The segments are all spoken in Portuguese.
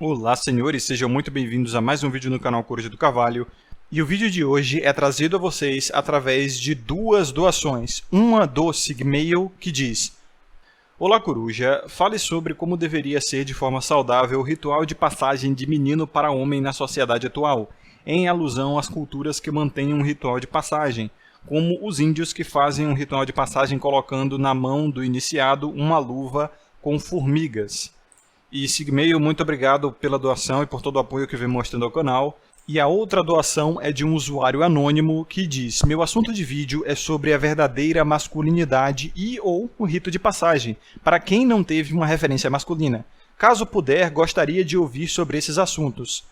Olá, senhores, sejam muito bem-vindos a mais um vídeo no canal Coruja do Carvalho. E o vídeo de hoje é trazido a vocês através de duas doações. Uma do Sigmail, que diz: Olá, Coruja, fale sobre como deveria ser de forma saudável o ritual de passagem de menino para homem na sociedade atual, em alusão às culturas que mantêm um ritual de passagem, como os índios que fazem um ritual de passagem colocando na mão do iniciado uma luva com formigas. E Sigmail, muito obrigado pela doação e por todo o apoio que vem mostrando ao canal. E a outra doação é de um usuário anônimo que diz: Meu assunto de vídeo é sobre a verdadeira masculinidade e ou o rito de passagem, para quem não teve uma referência masculina. Caso puder, gostaria de ouvir sobre esses assuntos.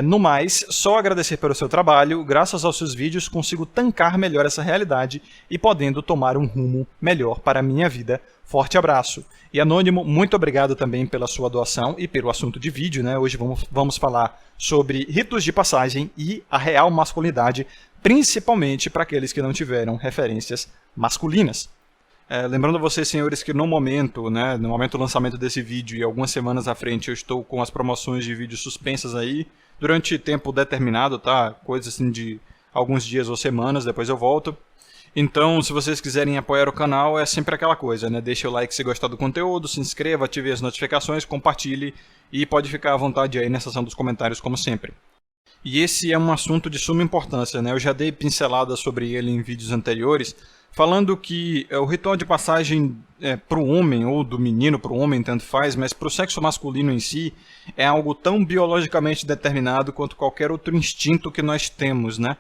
No mais, só agradecer pelo seu trabalho. Graças aos seus vídeos consigo tancar melhor essa realidade e podendo tomar um rumo melhor para a minha vida. Forte abraço. E Anônimo, muito obrigado também pela sua doação e pelo assunto de vídeo, né? Hoje vamos falar sobre ritos de passagem e a real masculinidade, principalmente para aqueles que não tiveram referências masculinas. Lembrando a vocês, senhores, que no momento do lançamento desse vídeo e algumas semanas à frente, eu estou com as promoções de vídeo suspensas aí, durante tempo determinado, tá? Coisa assim de alguns dias ou semanas, depois eu volto. Então, se vocês quiserem apoiar o canal, é sempre aquela coisa, né? Deixa o like se gostar do conteúdo, se inscreva, ative as notificações, compartilhe e pode ficar à vontade aí na seção dos comentários, como sempre. E esse é um assunto de suma importância, né? Eu já dei pincelada sobre ele em vídeos anteriores, falando que o ritual de passagem para o homem, ou do menino para o homem, tanto faz, mas para o sexo masculino em si, é algo tão biologicamente determinado quanto qualquer outro instinto que nós temos, né?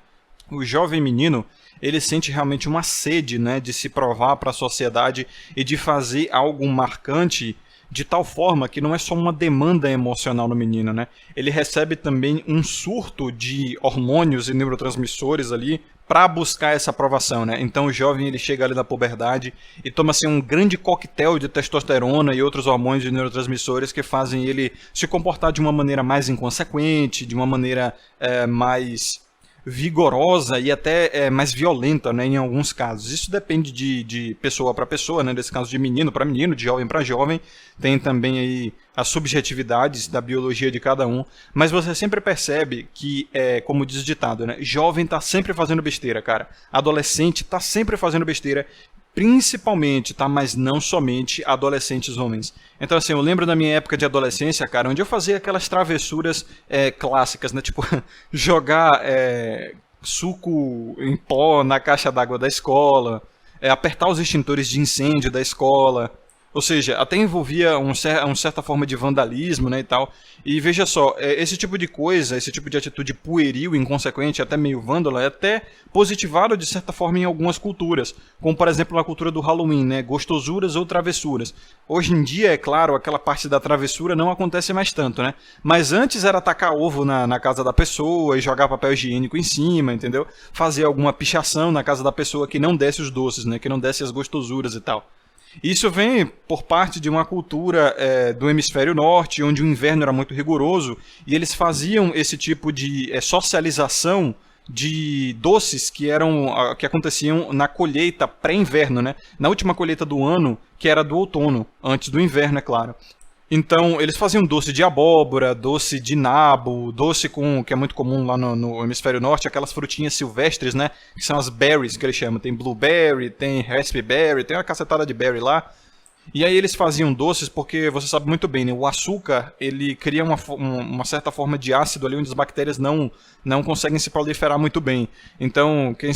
O jovem menino, ele sente realmente uma sede, né, de se provar para a sociedade e de fazer algo marcante, de tal forma que não é só uma demanda emocional no menino, né? Ele recebe também um surto de hormônios e neurotransmissores ali para buscar essa aprovação, né? Então o jovem ele chega ali na puberdade e toma assim um grande coquetel de testosterona e outros hormônios e neurotransmissores que fazem ele se comportar de uma maneira mais inconsequente, de uma maneira mais vigorosa e até mais violenta, né, em alguns casos. Isso depende de pessoa para pessoa, né, nesse caso de menino para menino, de jovem para jovem. Tem também aí as subjetividades da biologia de cada um, mas você sempre percebe que, como diz o ditado, né, jovem está sempre fazendo besteira, cara. Adolescente está sempre fazendo besteira, principalmente, tá? Mas não somente adolescentes homens. Então, assim, eu lembro da minha época de adolescência, cara, onde eu fazia aquelas travessuras clássicas, né? Tipo, jogar suco em pó na caixa d'água da escola, apertar os extintores de incêndio da escola. Ou seja, até envolvia uma certa forma de vandalismo, né, e tal. E veja só, esse tipo de coisa, esse tipo de atitude pueril, inconsequente, até meio vândala, é até positivado de certa forma em algumas culturas. Como, por exemplo, na cultura do Halloween, né, gostosuras ou travessuras. Hoje em dia, é claro, aquela parte da travessura não acontece mais tanto, né? Mas antes era tacar ovo na casa da pessoa e jogar papel higiênico em cima, entendeu? Fazer alguma pichação na casa da pessoa que não desse os doces, né, que não desse as gostosuras e tal. Isso vem por parte de uma cultura do hemisfério norte, onde o inverno era muito rigoroso, e eles faziam esse tipo de socialização de doces que aconteciam na colheita pré-inverno, né? Na última colheita do ano, que era do outono, antes do inverno, é claro. Então, eles faziam doce de abóbora, doce de nabo, doce que é muito comum lá no hemisfério norte, aquelas frutinhas silvestres, né? Que são as berries, que eles chamam. Tem blueberry, tem raspberry, tem uma cacetada de berry lá. E aí eles faziam doces porque, você sabe muito bem, né? O açúcar, ele cria uma certa forma de ácido ali, onde as bactérias não conseguem se proliferar muito bem. Então, quem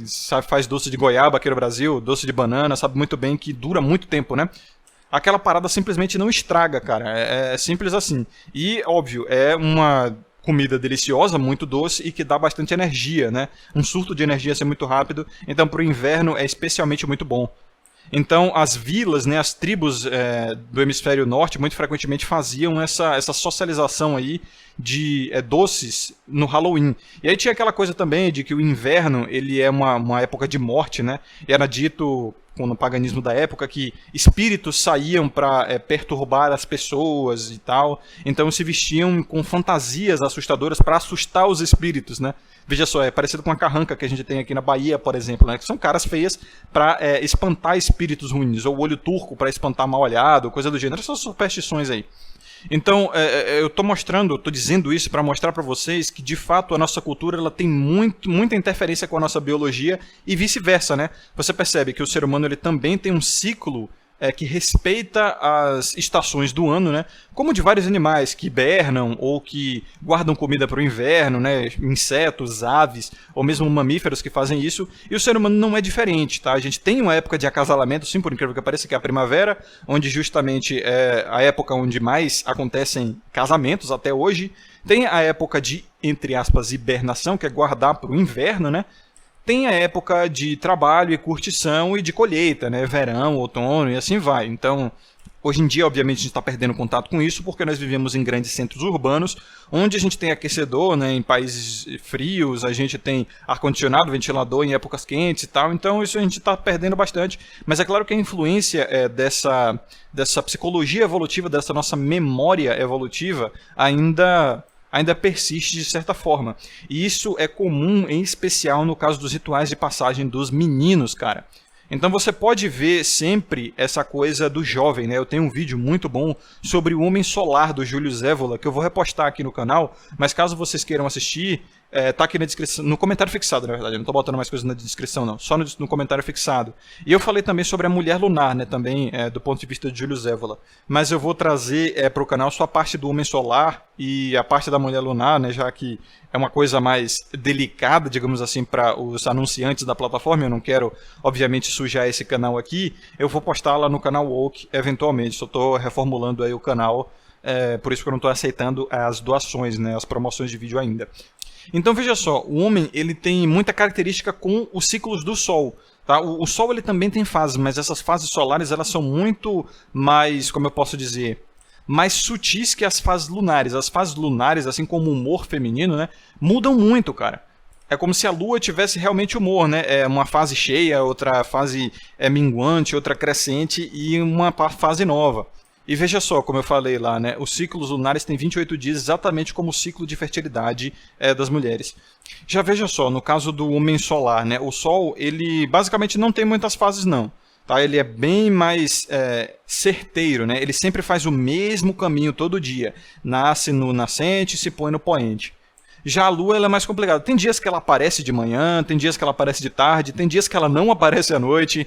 sabe, faz doce de goiaba aqui no Brasil, doce de banana, sabe muito bem que dura muito tempo, né? Aquela parada simplesmente não estraga, cara. É simples assim. E, óbvio, é uma comida deliciosa, muito doce e que dá bastante energia, né? Um surto de energia assim, muito rápido. Então, para o inverno é especialmente muito bom. Então, as vilas, né, as tribos do hemisfério norte, muito frequentemente faziam essa socialização aí de doces no Halloween. E aí tinha aquela coisa também de que o inverno ele é uma época de morte, né? E era dito no paganismo da época que espíritos saíam para perturbar as pessoas e tal. Então se vestiam com fantasias assustadoras para assustar os espíritos, né? Veja só, é parecido com a carranca que a gente tem aqui na Bahia, por exemplo, né? Que são caras feias para espantar espíritos ruins, ou olho turco para espantar mal olhado, coisa do gênero. Essas superstições aí. Então, eu estou dizendo isso para mostrar para vocês que, de fato, a nossa cultura ela tem muita interferência com a nossa biologia e vice-versa, né? Você percebe que o ser humano ele também tem um ciclo que respeita as estações do ano, né? Como de vários animais que hibernam ou que guardam comida para o inverno, né? Insetos, aves ou mesmo mamíferos que fazem isso. E o ser humano não é diferente, tá? A gente tem uma época de acasalamento, sim, por incrível que pareça, que é a primavera, onde justamente é a época onde mais acontecem casamentos até hoje. Tem a época de, entre aspas, hibernação, que é guardar para o inverno, né? Tem a época de trabalho e curtição e de colheita, né? Verão, outono e assim vai. Então, hoje em dia, obviamente, a gente está perdendo contato com isso porque nós vivemos em grandes centros urbanos, onde a gente tem aquecedor, né? Em países frios, a gente tem ar-condicionado, ventilador em épocas quentes e tal. Então, isso a gente está perdendo bastante. Mas é claro que a influência dessa psicologia evolutiva, dessa nossa memória evolutiva, ainda persiste de certa forma. E isso é comum, em especial no caso dos rituais de passagem dos meninos, cara. Então você pode ver sempre essa coisa do jovem, né? Eu tenho um vídeo muito bom sobre o Homem Solar do Júlio Zévola, que eu vou repostar aqui no canal, mas caso vocês queiram assistir, tá aqui na descrição, no comentário fixado, na verdade, eu não tô botando mais coisas na descrição não, só no comentário fixado. E eu falei também sobre a Mulher Lunar, né, também do ponto de vista de Júlio Zévola. Mas eu vou trazer para o canal só a parte do Homem Solar e a parte da Mulher Lunar, né, já que é uma coisa mais delicada, digamos assim, para os anunciantes da plataforma. Eu não quero, obviamente, sujar esse canal aqui. Eu vou postar lá no canal Woke, eventualmente. Só estou reformulando aí o canal, por isso que eu não estou aceitando as doações, né, as promoções de vídeo ainda. Então veja só, o homem ele tem muita característica com os ciclos do Sol. Tá? O Sol ele também tem fases, mas essas fases solares elas são muito mais, como eu posso dizer, mais sutis que as fases lunares. As fases lunares, assim como o humor feminino, né, mudam muito, cara. É como se a Lua tivesse realmente humor, né? É uma fase cheia, outra fase minguante, outra crescente e uma fase nova. E veja só, como eu falei lá, né? Os ciclos lunares têm 28 dias, exatamente como o ciclo de fertilidade das mulheres. Já veja só, no caso do homem solar, né? O Sol, ele basicamente não tem muitas fases, não. Tá? Ele é bem mais certeiro, né? Ele sempre faz o mesmo caminho todo dia. Nasce no nascente e se põe no poente. Já a Lua ela é mais complicada. Tem dias que ela aparece de manhã, tem dias que ela aparece de tarde, tem dias que ela não aparece à noite.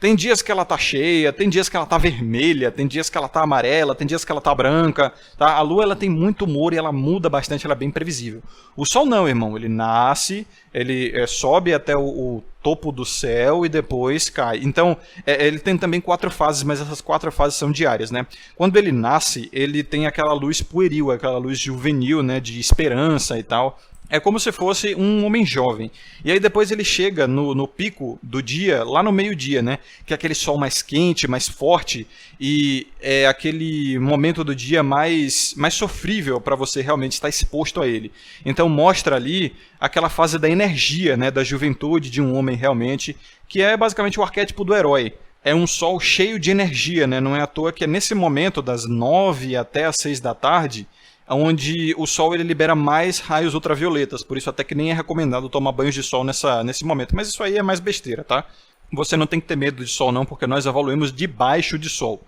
Tem dias que ela tá cheia, tem dias que ela tá vermelha, tem dias que ela tá amarela, tem dias que ela tá branca, tá? A Lua ela tem muito humor e ela muda bastante, ela é bem previsível. O Sol não, irmão, ele nasce, ele sobe até o topo do céu e depois cai. Então, ele tem também 4 fases, mas essas 4 fases são diárias, né? Quando ele nasce, ele tem aquela luz pueril, aquela luz juvenil, né, de esperança e tal. É como se fosse um homem jovem. E aí depois ele chega no pico do dia, lá no meio-dia, né? Que é aquele sol mais quente, mais forte. E é aquele momento do dia mais sofrível para você realmente estar exposto a ele. Então mostra ali aquela fase da energia, né? Da juventude de um homem realmente. Que é basicamente o arquétipo do herói. É um sol cheio de energia, né? Não é à toa que é nesse momento das 9 até as 6 da tarde... onde o Sol ele libera mais raios ultravioletas, por isso até que nem é recomendado tomar banhos de Sol nesse momento. Mas isso aí é mais besteira, tá? Você não tem que ter medo de Sol não, porque nós evoluímos debaixo de Sol.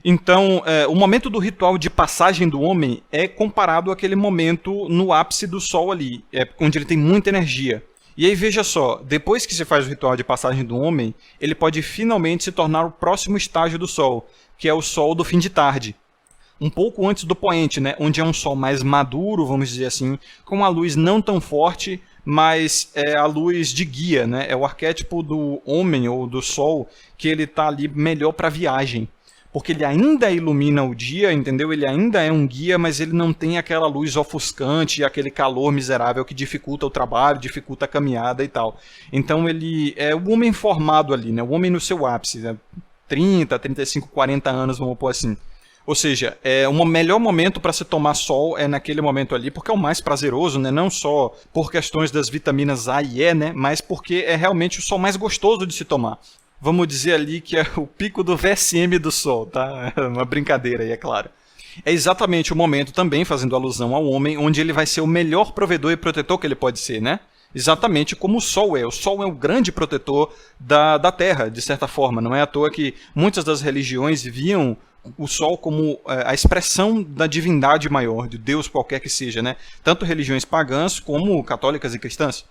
Então, o momento do ritual de passagem do homem é comparado àquele momento no ápice do Sol ali, onde ele tem muita energia. E aí veja só, depois que se faz o ritual de passagem do homem, ele pode finalmente se tornar o próximo estágio do Sol, que é o Sol do fim de tarde. Um pouco antes do poente, né, onde é um sol mais maduro, vamos dizer assim, com a luz não tão forte, mas é a luz de guia, né, é o arquétipo do homem ou do sol que ele está ali melhor para viagem, porque ele ainda ilumina o dia, entendeu? Ele ainda é um guia, mas ele não tem aquela luz ofuscante e aquele calor miserável que dificulta o trabalho, dificulta a caminhada e tal. Então ele é o homem formado ali, né, o homem no seu ápice, né, 30, 35, 40 anos, vamos pôr assim. Ou seja, o melhor momento para se tomar sol é naquele momento ali, porque é o mais prazeroso, né? Não só por questões das vitaminas A e E, né? Mas porque é realmente o sol mais gostoso de se tomar. Vamos dizer ali que é o pico do VSM do sol, tá? Uma brincadeira aí, é claro. É exatamente o momento também, fazendo alusão ao homem, onde ele vai ser o melhor provedor e protetor que ele pode ser, né? Exatamente como o Sol é. O Sol é o grande protetor da Terra, de certa forma. Não é à toa que muitas das religiões viam o Sol como a expressão da divindade maior, de Deus qualquer que seja, né? Tanto religiões pagãs como católicas e cristãs.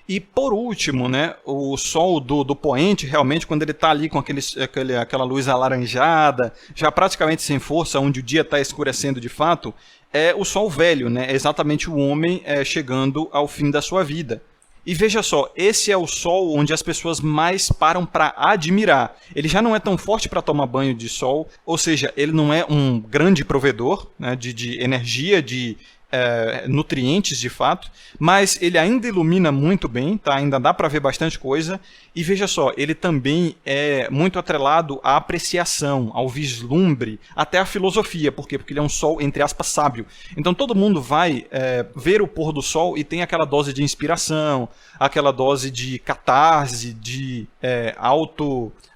E por último, né, o Sol do poente, realmente, quando ele está ali com aquela luz alaranjada, já praticamente sem força, onde o dia está escurecendo de fato, é o Sol velho, né? É exatamente o homem chegando ao fim da sua vida. E veja só, esse é o Sol onde as pessoas mais param para admirar. Ele já não é tão forte para tomar banho de sol, ou seja, ele não é um grande provedor, né, de energia, de nutrientes de fato, mas ele ainda ilumina muito bem, tá? Ainda dá para ver bastante coisa. E veja só, ele também é muito atrelado à apreciação, ao vislumbre, até à filosofia. Por quê? Porque ele é um sol, entre aspas, sábio. Então todo mundo vai ver o pôr do sol e tem aquela dose de inspiração, aquela dose de catarse, de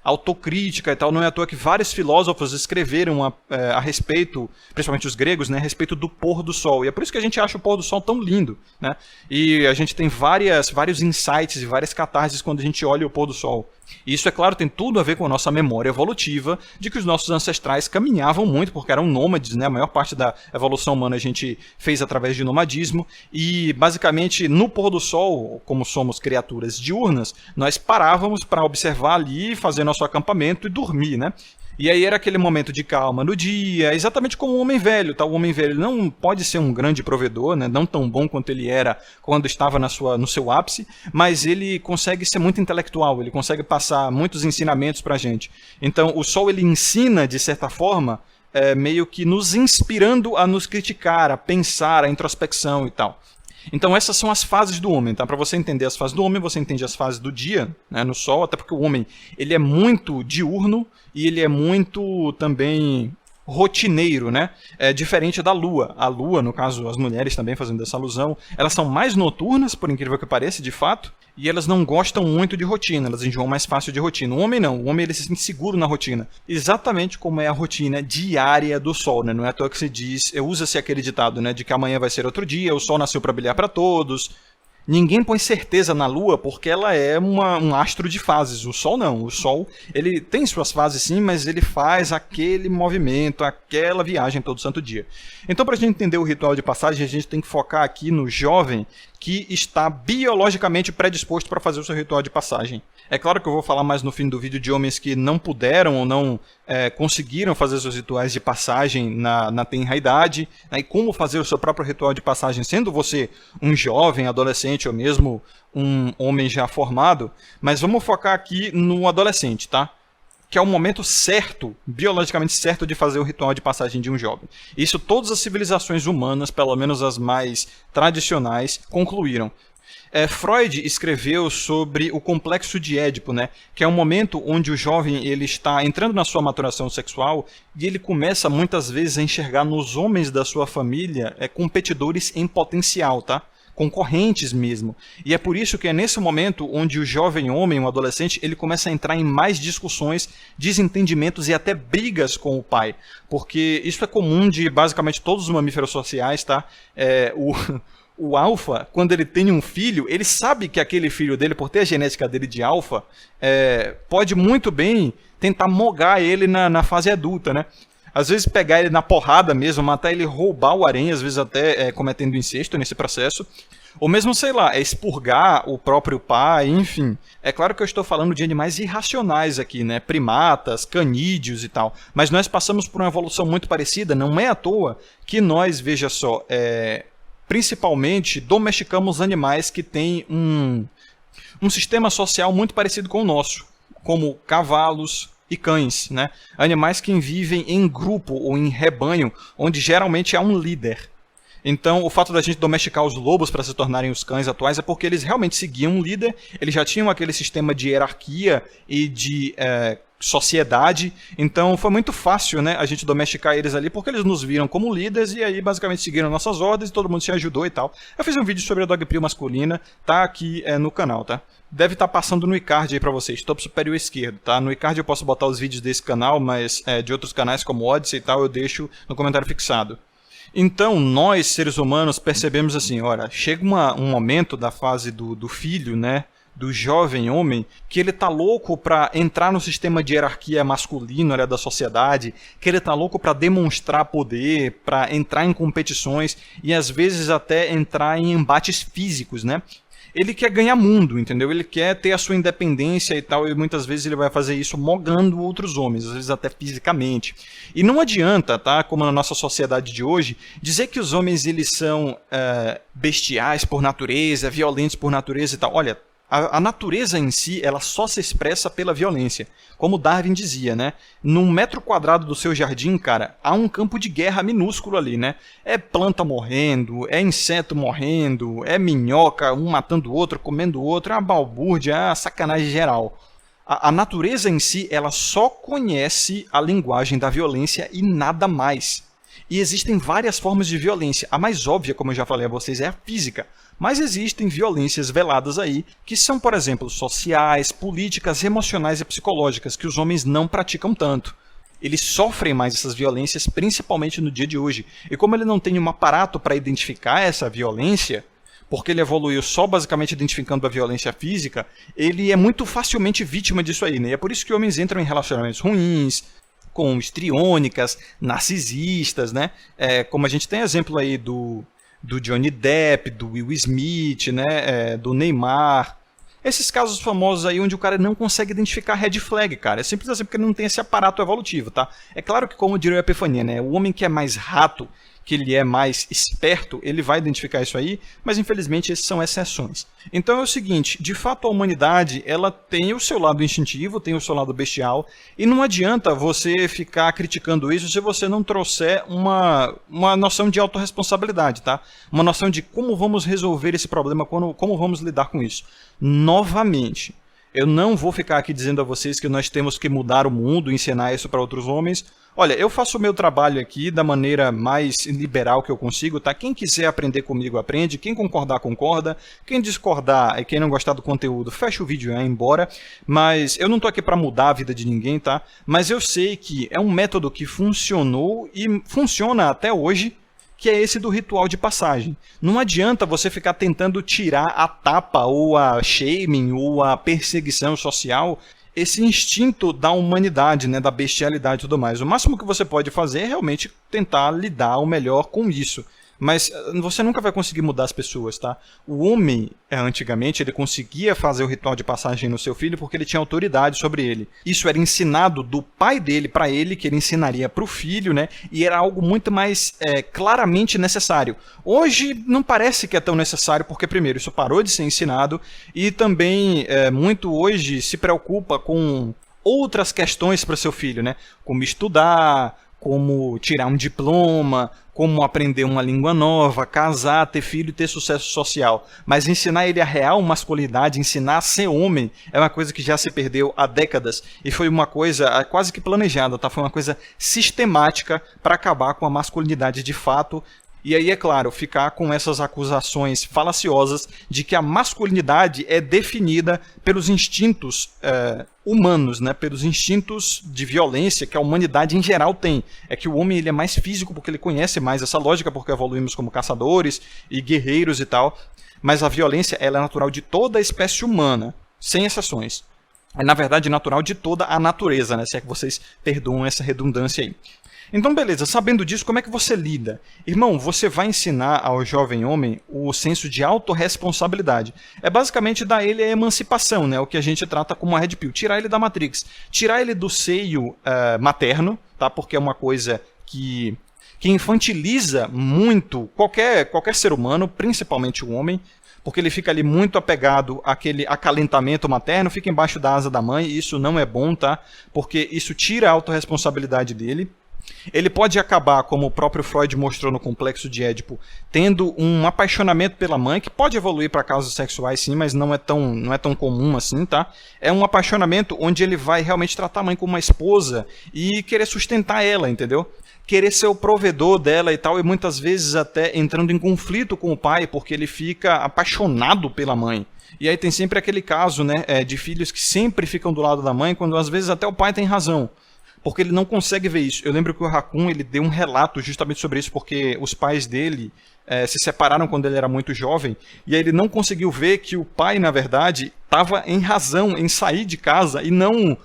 autocrítica e tal. Não é à toa que vários filósofos escreveram a respeito, principalmente os gregos, né, a respeito do pôr do sol. E é por isso que a gente acha o pôr do sol tão lindo, né? E a gente tem vários insights e várias catarses quando a gente olha o pôr do sol. E isso, é claro, tem tudo a ver com a nossa memória evolutiva, de que os nossos ancestrais caminhavam muito, porque eram nômades, né? A maior parte da evolução humana a gente fez através de nomadismo, e basicamente no pôr do sol, como somos criaturas diurnas, nós parávamos para observar ali, fazer nosso acampamento e dormir, né? E aí era aquele momento de calma no dia, exatamente como o homem velho, tá? O homem velho não pode ser um grande provedor, né? Não tão bom quanto ele era quando estava no seu ápice, mas ele consegue ser muito intelectual, ele consegue passar muitos ensinamentos pra gente. Então o sol ele ensina, de certa forma, meio que nos inspirando a nos criticar, a pensar, a introspecção e tal. Então essas são as fases do homem, tá? Para você entender as fases do homem, você entende as fases do dia, né, no Sol, até porque o homem ele é muito diurno e ele é muito também rotineiro, né? É diferente da Lua. A Lua, no caso, as mulheres também fazendo essa alusão, elas são mais noturnas, por incrível que pareça, de fato, e elas não gostam muito de rotina, elas enjoam mais fácil de rotina. O homem não, o homem ele se sente seguro na rotina, exatamente como é a rotina diária do Sol, né? Não é à toa que se diz, usa-se aquele ditado, né, de que amanhã vai ser outro dia, o Sol nasceu para brilhar para todos. Ninguém põe certeza na Lua porque ela é um astro de fases. O Sol não. O Sol ele tem suas fases sim, mas ele faz aquele movimento, aquela viagem todo santo dia. Então, para a gente entender o ritual de passagem, a gente tem que focar aqui no jovem que está biologicamente predisposto para fazer o seu ritual de passagem. É claro que eu vou falar mais no fim do vídeo de homens que não puderam ou não conseguiram fazer seus rituais de passagem na tenra idade, né, e como fazer o seu próprio ritual de passagem, sendo você um jovem, adolescente ou mesmo um homem já formado, mas vamos focar aqui no adolescente, tá? Que é o momento certo, biologicamente certo, de fazer o ritual de passagem de um jovem. Isso todas as civilizações humanas, pelo menos as mais tradicionais, concluíram. Freud escreveu sobre o complexo de Édipo, né? Que é um momento onde o jovem ele está entrando na sua maturação sexual e ele começa muitas vezes a enxergar nos homens da sua família competidores em potencial, tá? Concorrentes mesmo. E é por isso que é nesse momento onde o jovem homem, o adolescente, ele começa a entrar em mais discussões, desentendimentos e até brigas com o pai. Porque isso é comum de basicamente todos os mamíferos sociais, tá? O alfa, quando ele tem um filho, ele sabe que aquele filho dele, por ter a genética dele de alfa, pode muito bem tentar mogar ele na fase adulta, né? Às vezes pegar ele na porrada mesmo, matar ele, roubar o harém, às vezes até cometendo incesto nesse processo. Ou mesmo, sei lá, expurgar o próprio pai, enfim. É claro que eu estou falando de animais irracionais aqui, né? Primatas, canídeos e tal. Mas nós passamos por uma evolução muito parecida, não é à toa que nós, veja só, principalmente domesticamos animais que têm um sistema social muito parecido com o nosso, como cavalos e cães, né? Animais que vivem em grupo ou em rebanho, onde geralmente há um líder. Então, o fato da gente domesticar os lobos para se tornarem os cães atuais é porque eles realmente seguiam um líder, eles já tinham aquele sistema de hierarquia e de sociedade, então foi muito fácil, né, a gente domesticar eles ali, porque eles nos viram como líderes e aí basicamente seguiram nossas ordens e todo mundo se ajudou e tal. Eu fiz um vídeo sobre a Dogprio masculina, tá aqui no canal, tá? Deve estar passando no iCard aí pra vocês, topo superior esquerdo, tá? No iCard eu posso botar os vídeos desse canal, mas de outros canais como Odyssey e tal, eu deixo no comentário fixado. Então, nós, seres humanos, percebemos assim, olha, chega um momento da fase do filho, né? do jovem homem, que ele tá louco para entrar no sistema de hierarquia masculino, né, da sociedade, que ele tá louco para demonstrar poder, para entrar em competições e às vezes até entrar em embates físicos, né? Ele quer ganhar mundo, entendeu? Ele quer ter a sua independência e tal, e muitas vezes ele vai fazer isso mogando outros homens, às vezes até fisicamente. E não adianta, tá? Como na nossa sociedade de hoje, dizer que os homens eles são bestiais por natureza, violentos por natureza e tal. Olha, a natureza em si, ela só se expressa pela violência. Como Darwin dizia, né? Num metro quadrado do seu jardim, cara, há um campo de guerra minúsculo ali, né? É planta morrendo, é inseto morrendo, é minhoca, um matando o outro, comendo o outro, é uma balbúrdia, é uma sacanagem geral. A natureza em si, ela só conhece a linguagem da violência e nada mais. E existem várias formas de violência. A mais óbvia, como eu já falei a vocês, é a física. Mas existem violências veladas aí, que são, por exemplo, sociais, políticas, emocionais e psicológicas, que os homens não praticam tanto. Eles sofrem mais essas violências, principalmente no dia de hoje. E como ele não tem um aparato para identificar essa violência, porque ele evoluiu só basicamente identificando a violência física, ele é muito facilmente vítima disso aí, né? E é por isso que homens entram em relacionamentos ruins, com histriônicas, narcisistas, né? Como a gente tem exemplo aí do Johnny Depp, do Will Smith, né? Do Neymar. Esses casos famosos aí onde o cara não consegue identificar red flag, cara. É simples assim porque ele não tem esse aparato evolutivo, tá? É claro que, como diria a Epifania, né? O homem que é mais rato, que ele é mais esperto, ele vai identificar isso aí, mas infelizmente esses são exceções. Então é o seguinte, de fato a humanidade, ela tem o seu lado instintivo, tem o seu lado bestial, e não adianta você ficar criticando isso se você não trouxer uma noção de autorresponsabilidade, tá? Uma noção de como vamos resolver esse problema, como vamos lidar com isso. Novamente, eu não vou ficar aqui dizendo a vocês que nós temos que mudar o mundo, ensinar isso para outros homens. Olha, eu faço o meu trabalho aqui da maneira mais liberal que eu consigo, tá? Quem quiser aprender comigo, aprende. Quem concordar, concorda. Quem discordar e quem não gostar do conteúdo, fecha o vídeo e vai embora. Mas eu não tô aqui para mudar a vida de ninguém, tá? Mas eu sei que é um método que funcionou e funciona até hoje, que é esse do ritual de passagem. Não adianta você ficar tentando tirar a tapa, ou a shaming, ou a perseguição social, esse instinto da humanidade, né, da bestialidade e tudo mais. O máximo que você pode fazer é realmente tentar lidar o melhor com isso. Mas você nunca vai conseguir mudar as pessoas, tá? O homem, antigamente, ele conseguia fazer o ritual de passagem no seu filho porque ele tinha autoridade sobre ele. Isso era ensinado do pai dele para ele, que ele ensinaria para o filho, né? E era algo muito mais claramente necessário. Hoje não parece que é tão necessário porque, primeiro, isso parou de ser ensinado e também muito hoje se preocupa com outras questões para seu filho, né? Como estudar, como tirar um diploma, como aprender uma língua nova, casar, ter filho e ter sucesso social. Mas ensinar ele a real masculinidade, ensinar a ser homem, é uma coisa que já se perdeu há décadas. E foi uma coisa quase que planejada, tá? Foi uma coisa sistemática para acabar com a masculinidade de fato. E aí, é claro, ficar com essas acusações falaciosas de que a masculinidade é definida pelos instintos humanos, né? Pelos instintos de violência que a humanidade em geral tem. É que o homem ele é mais físico porque ele conhece mais essa lógica, porque evoluímos como caçadores e guerreiros e tal. Mas a violência ela é natural de toda a espécie humana, sem exceções. É, na verdade, natural de toda a natureza, né? Se é que vocês perdoam essa redundância aí. Então, beleza, sabendo disso, como é que você lida? Irmão, você vai ensinar ao jovem homem o senso de autorresponsabilidade. É basicamente dar ele a emancipação, né? O que a gente trata como a Red Pill. Tirar ele da Matrix. Tirar ele do seio materno, tá? Porque é uma coisa que infantiliza muito qualquer ser humano, principalmente o homem, porque ele fica ali muito apegado àquele acalentamento materno, fica embaixo da asa da mãe, e isso não é bom, tá? Porque isso tira a autorresponsabilidade dele. Ele pode acabar, como o próprio Freud mostrou no Complexo de Édipo, tendo um apaixonamento pela mãe, que pode evoluir para causas sexuais sim, mas não é tão comum assim, tá? É um apaixonamento onde ele vai realmente tratar a mãe como uma esposa e querer sustentar ela, entendeu? Querer ser o provedor dela e tal, e muitas vezes até entrando em conflito com o pai, porque ele fica apaixonado pela mãe. E aí tem sempre aquele caso, né, de filhos que sempre ficam do lado da mãe, quando às vezes até o pai tem razão. Porque ele não consegue ver isso. Eu lembro que o Raccoon ele deu um relato justamente sobre isso, porque os pais dele se separaram quando ele era muito jovem, e aí ele não conseguiu ver que o pai, na verdade, estava em razão em sair de casa e não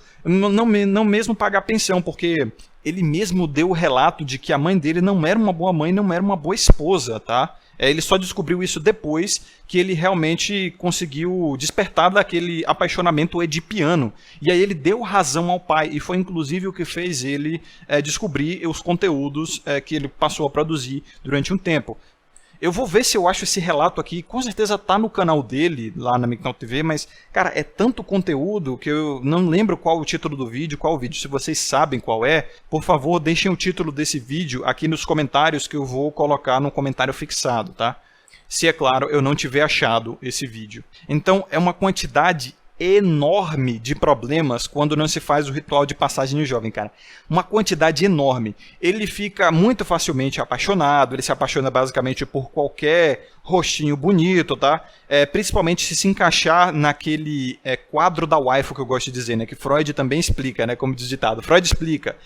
mesmo pagar pensão, porque ele mesmo deu o relato de que a mãe dele não era uma boa mãe, não era uma boa esposa, tá? Ele só descobriu isso depois que ele realmente conseguiu despertar daquele apaixonamento edipiano. E aí ele deu razão ao pai, e foi inclusive o que fez ele descobrir os conteúdos que ele passou a produzir durante um tempo. Eu vou ver se eu acho esse relato aqui, com certeza tá no canal dele, lá na MGTOW TV, mas, cara, é tanto conteúdo que eu não lembro qual o título do vídeo, qual o vídeo. Se vocês sabem qual é, por favor, deixem o título desse vídeo aqui nos comentários que eu vou colocar no comentário fixado, tá? Se, é claro, eu não tiver achado esse vídeo. Então, é uma quantidade enorme de problemas quando não se faz o ritual de passagem de jovem, cara. Uma quantidade enorme. Ele fica muito facilmente apaixonado, ele se apaixona basicamente por qualquer rostinho bonito, tá? Principalmente se encaixar naquele quadro da waifu que eu gosto de dizer, né? Que Freud também explica, né? Como diz o ditado. Freud explica.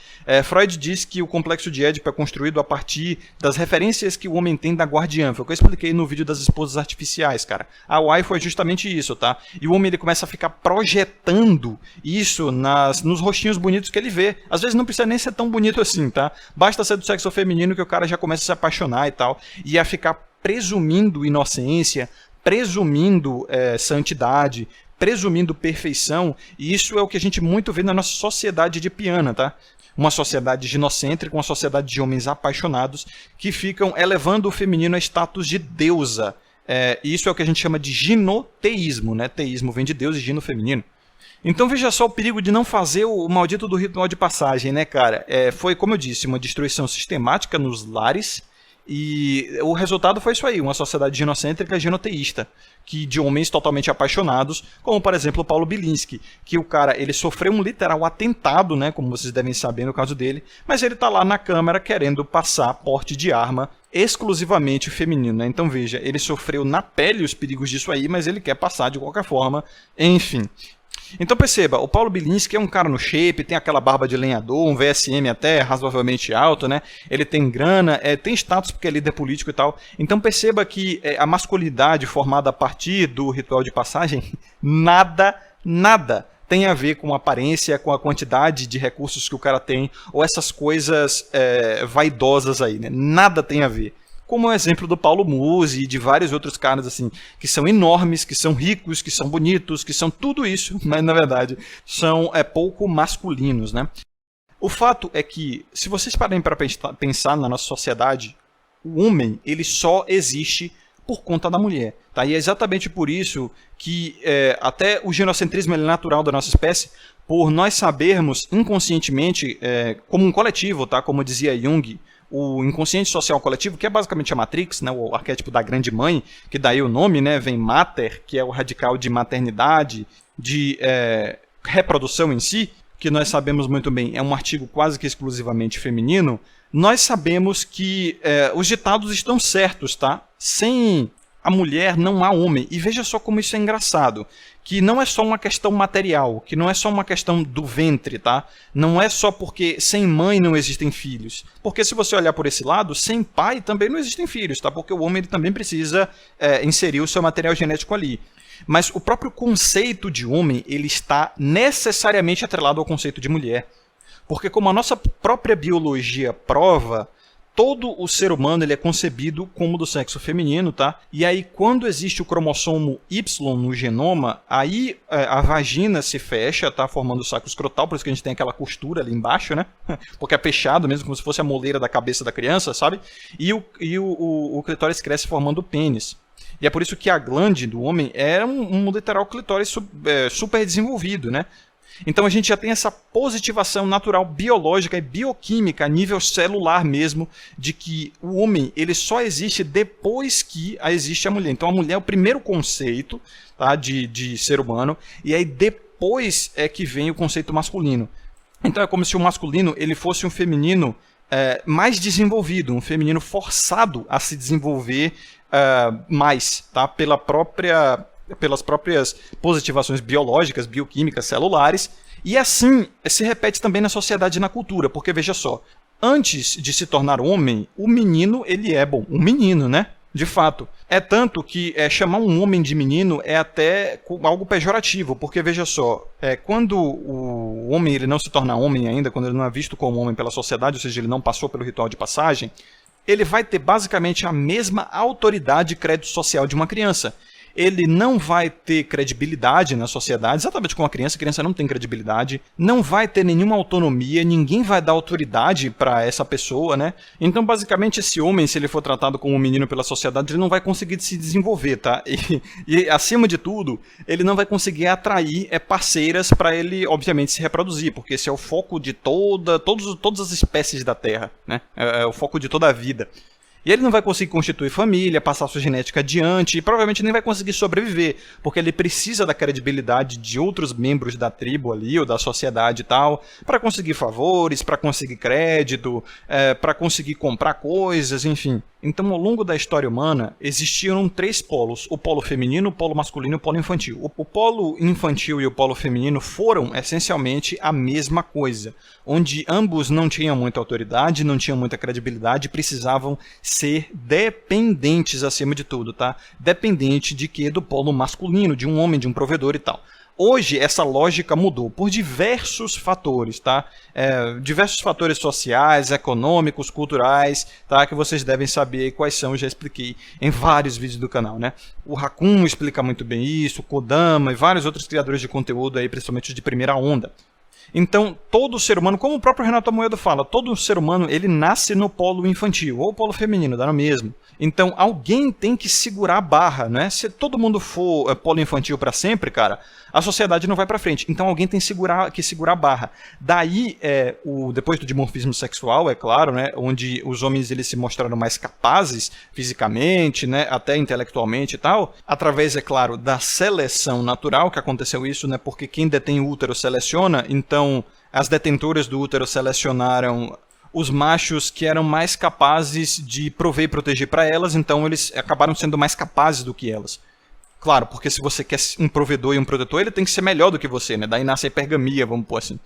Freud diz que o complexo de Édipo é construído a partir das referências que o homem tem da guardiã. Foi o que eu expliquei no vídeo das esposas artificiais, cara. A waifu é justamente isso, tá? E o homem ele começa a ficar projetando isso nos rostinhos bonitos que ele vê. Às vezes não precisa nem ser tão bonito assim, tá? Basta ser do sexo feminino que o cara já começa a se apaixonar e tal. E a ficar presumindo inocência, presumindo santidade, presumindo perfeição, e isso é o que a gente muito vê na nossa sociedade edipiana, tá? Uma sociedade ginocêntrica, uma sociedade de homens apaixonados que ficam elevando o feminino a status de deusa. Isso é o que a gente chama de ginoteísmo, né? Teísmo vem de Deus e gino feminino. Então veja só o perigo de não fazer o maldito do ritual de passagem, né, cara? Foi, como eu disse, uma destruição sistemática nos lares. E o resultado foi isso aí, uma sociedade ginocêntrica ginoteísta, de homens totalmente apaixonados, como por exemplo o Paulo Bilinski, que o cara ele sofreu um literal atentado, né, como vocês devem saber no caso dele, mas ele tá lá na câmara querendo passar porte de arma exclusivamente feminino, né? Então veja, ele sofreu na pele os perigos disso aí, mas ele quer passar de qualquer forma, enfim. Então perceba, o Paulo Bilinski é um cara no shape, tem aquela barba de lenhador, um VSM até razoavelmente alto, né? Ele tem grana, tem status porque é líder político e tal. Então perceba que a masculinidade formada a partir do ritual de passagem, nada tem a ver com a aparência, com a quantidade de recursos que o cara tem, ou essas coisas vaidosas aí, né? Nada tem a ver. Como o exemplo do Paulo Musi e de vários outros caras assim, que são enormes, que são ricos, que são bonitos, que são tudo isso, mas na verdade são pouco masculinos, né? O fato é que, se vocês pararem para pensar na nossa sociedade, o homem ele só existe por conta da mulher, tá? E é exatamente por isso que até o ginocentrismo é natural da nossa espécie, por nós sabermos inconscientemente, como um coletivo, tá? Como dizia Jung, o inconsciente social coletivo, que é basicamente a Matrix, né, o arquétipo da grande mãe, que daí o nome, né, vem mater, que é o radical de maternidade, de reprodução em si, que nós sabemos muito bem, é um artigo quase que exclusivamente feminino. Nós sabemos que os ditados estão certos, tá? Sem a mulher não há homem. E veja só como isso é engraçado. Que não é só uma questão material, que não é só uma questão do ventre, tá? Não é só porque sem mãe não existem filhos. Porque se você olhar por esse lado, sem pai também não existem filhos, tá? Porque o homem ele também precisa inserir o seu material genético ali. Mas o próprio conceito de homem, ele está necessariamente atrelado ao conceito de mulher. Porque como a nossa própria biologia prova, todo o ser humano ele é concebido como do sexo feminino, tá? E aí, quando existe o cromossomo Y no genoma, aí a vagina se fecha, tá? Formando o saco escrotal, por isso que a gente tem aquela costura ali embaixo, né? Porque é fechado mesmo, como se fosse a moleira da cabeça da criança, sabe? E o clitóris cresce formando o pênis. E é por isso que a glande do homem é um literal clitóris super desenvolvido, né? Então a gente já tem essa positivação natural biológica e bioquímica a nível celular mesmo, de que o homem ele só existe depois que existe a mulher. Então a mulher é o primeiro conceito, tá, de ser humano, e aí depois é que vem o conceito masculino. Então é como se o masculino ele fosse um feminino mais desenvolvido, um feminino forçado a se desenvolver mais, tá, pelas próprias positivações biológicas, bioquímicas, celulares, e assim se repete também na sociedade e na cultura, porque veja só, antes de se tornar homem, o menino, ele um menino, né? De fato. É tanto que chamar um homem de menino é até algo pejorativo, porque veja só, quando o homem ele não se torna homem ainda, quando ele não é visto como homem pela sociedade, ou seja, ele não passou pelo ritual de passagem, ele vai ter basicamente a mesma autoridade e crédito social de uma criança. Ele não vai ter credibilidade na sociedade, exatamente como a criança não tem credibilidade, não vai ter nenhuma autonomia, ninguém vai dar autoridade para essa pessoa, né? Então, basicamente, esse homem, se ele for tratado como um menino pela sociedade, ele não vai conseguir se desenvolver, tá? E acima de tudo, ele não vai conseguir atrair parceiras para ele, obviamente, se reproduzir, porque esse é o foco de todas as espécies da Terra, né? É o foco de toda a vida. E ele não vai conseguir constituir família, passar sua genética adiante e provavelmente nem vai conseguir sobreviver, porque ele precisa da credibilidade de outros membros da tribo ali, ou da sociedade e tal, para conseguir favores, para conseguir crédito, para conseguir comprar coisas, enfim. Então, ao longo da história humana, existiram 3 polos, o polo feminino, o polo masculino e o polo infantil. O polo infantil e o polo feminino foram, essencialmente, a mesma coisa, onde ambos não tinham muita autoridade, não tinham muita credibilidade, precisavam ser dependentes acima de tudo, tá? Dependente de quê? Do polo masculino, de um homem, de um provedor e tal. Hoje, essa lógica mudou por diversos fatores, tá? Diversos fatores sociais, econômicos, culturais, tá? Que vocês devem saber quais são, eu já expliquei em vários vídeos do canal, né? O Raccoon explica muito bem isso, o Kodama e vários outros criadores de conteúdo aí, principalmente de primeira onda. Então, todo ser humano, como o próprio Renato Amoedo fala, todo ser humano ele nasce no polo infantil ou polo feminino, dá no mesmo. Então, alguém tem que segurar a barra, né? Se todo mundo for polo infantil para sempre, cara, a sociedade não vai para frente. Então, alguém tem que segurar a barra. Daí, depois do dimorfismo sexual, é claro, né? Onde os homens eles se mostraram mais capazes fisicamente, né? Até intelectualmente e tal, através, é claro, da seleção natural, que aconteceu isso, né? Porque quem detém o útero seleciona, então as detentoras do útero selecionaram os machos que eram mais capazes de prover e proteger para elas, então eles acabaram sendo mais capazes do que elas. Claro, porque se você quer um provedor e um protetor, ele tem que ser melhor do que você, né? Daí nasce a hipergamia, vamos pôr assim.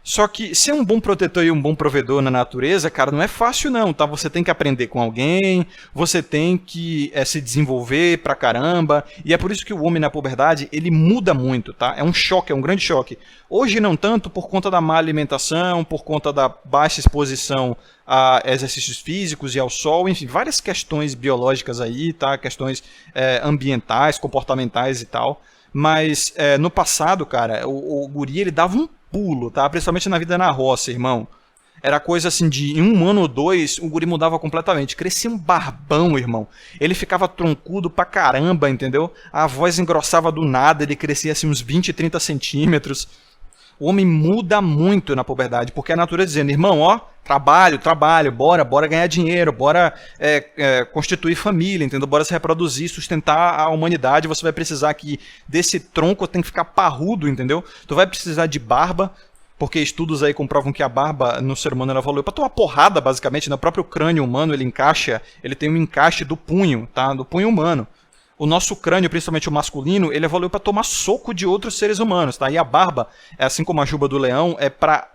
Só que ser um bom protetor e um bom provedor na natureza, cara, não é fácil não, tá? Você tem que aprender com alguém, você tem que se desenvolver pra caramba, e é por isso que o homem na puberdade, ele muda muito, tá? É um choque, é um grande choque. Hoje não tanto por conta da má alimentação, por conta da baixa exposição a exercícios físicos e ao sol, enfim, várias questões biológicas aí, tá? Questões ambientais, comportamentais e tal. Mas no passado, cara, o guri ele dava um pulo, tá? Principalmente na vida na roça, irmão. Era coisa assim de em 1 ano ou 2, o guri mudava completamente. Crescia um barbão, irmão. Ele ficava troncudo pra caramba, entendeu? A voz engrossava do nada, ele crescia assim uns 20, 30 centímetros. O homem muda muito na puberdade, porque a natureza dizendo, irmão, ó, trabalho, bora ganhar dinheiro, bora constituir família, entendeu? Bora se reproduzir, sustentar a humanidade, você vai precisar que desse tronco tem que ficar parrudo, entendeu? Tu vai precisar de barba, porque estudos aí comprovam que a barba no ser humano ela evoluiu para tomar porrada, basicamente, no próprio crânio humano ele tem um encaixe do punho, tá? Do punho humano. O nosso crânio, principalmente o masculino, ele evoluiu para tomar soco de outros seres humanos, tá? E a barba, assim como a juba do leão, é para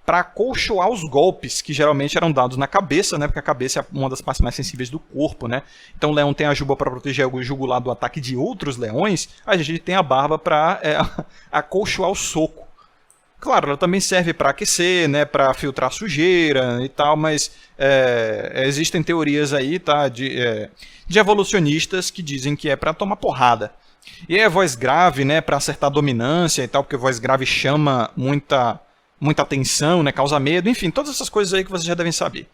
acolchoar os golpes que geralmente eram dados na cabeça, né? Porque a cabeça é uma das partes mais sensíveis do corpo, né? Então o leão tem a juba para proteger o jugular do ataque de outros leões, a gente tem a barba para acolchoar o soco. Claro, ela também serve para aquecer, né, para filtrar sujeira e tal, mas existem teorias aí, tá, de evolucionistas que dizem que é para tomar porrada. E aí a voz grave, né, para acertar a dominância e tal, porque a voz grave chama muita atenção, né, causa medo, enfim, todas essas coisas aí que vocês já devem saber.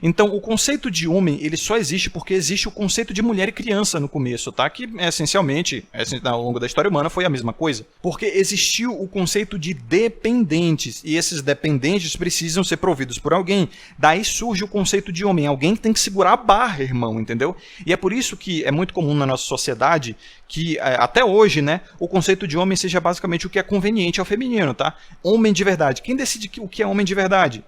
Então, o conceito de homem, ele só existe porque existe o conceito de mulher e criança no começo, tá? Que, essencialmente, ao longo da história humana, foi a mesma coisa. Porque existiu o conceito de dependentes, e esses dependentes precisam ser providos por alguém. Daí surge o conceito de homem. Alguém tem que segurar a barra, irmão, entendeu? E é por isso que é muito comum na nossa sociedade que, até hoje, né, o conceito de homem seja basicamente o que é conveniente ao feminino, tá? Homem de verdade. Quem decide o que é homem de verdade?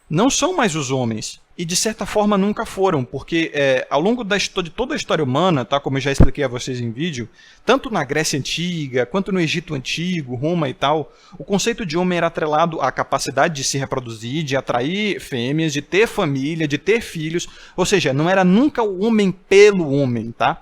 não são mais os homens. E de certa forma nunca foram, porque ao longo de toda a história humana, tá, como eu já expliquei a vocês em vídeo, tanto na Grécia Antiga, quanto no Egito Antigo, Roma e tal, o conceito de homem era atrelado à capacidade de se reproduzir, de atrair fêmeas, de ter família, de ter filhos, ou seja, não era nunca o homem pelo homem, tá?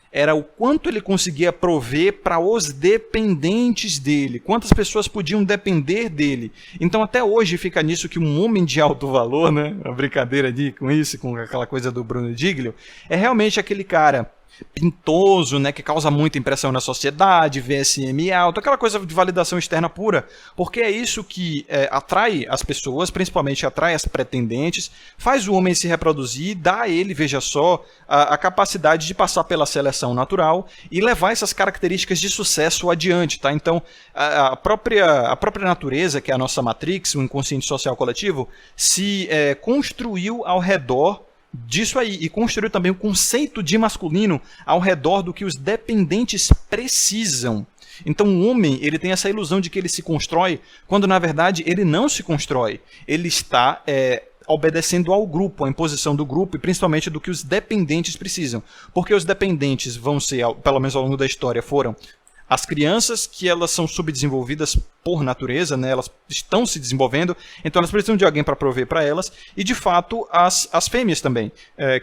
Era o quanto ele conseguia prover para os dependentes dele, quantas pessoas podiam depender dele. Então até hoje fica nisso que um homem de alto valor, né, a brincadeira ali com isso, com aquela coisa do Bruno Giglio, é realmente aquele cara pintoso, né, que causa muita impressão na sociedade, VSM alto, aquela coisa de validação externa pura, porque é isso que atrai as pessoas, principalmente atrai as pretendentes, faz o homem se reproduzir, dá a ele, veja só, a capacidade de passar pela seleção natural e levar essas características de sucesso adiante, tá? Então, a própria natureza, que é a nossa Matrix, o inconsciente social coletivo, se construiu ao redor disso aí, e construiu também o conceito de masculino ao redor do que os dependentes precisam. Então o homem, ele tem essa ilusão de que ele se constrói, quando na verdade ele não se constrói. Ele está obedecendo ao grupo, à imposição do grupo e principalmente do que os dependentes precisam. Porque os dependentes vão ser, pelo menos ao longo da história, foram as crianças, que elas são subdesenvolvidas por natureza, né? Elas estão se desenvolvendo, então elas precisam de alguém para prover para elas, e de fato as fêmeas também,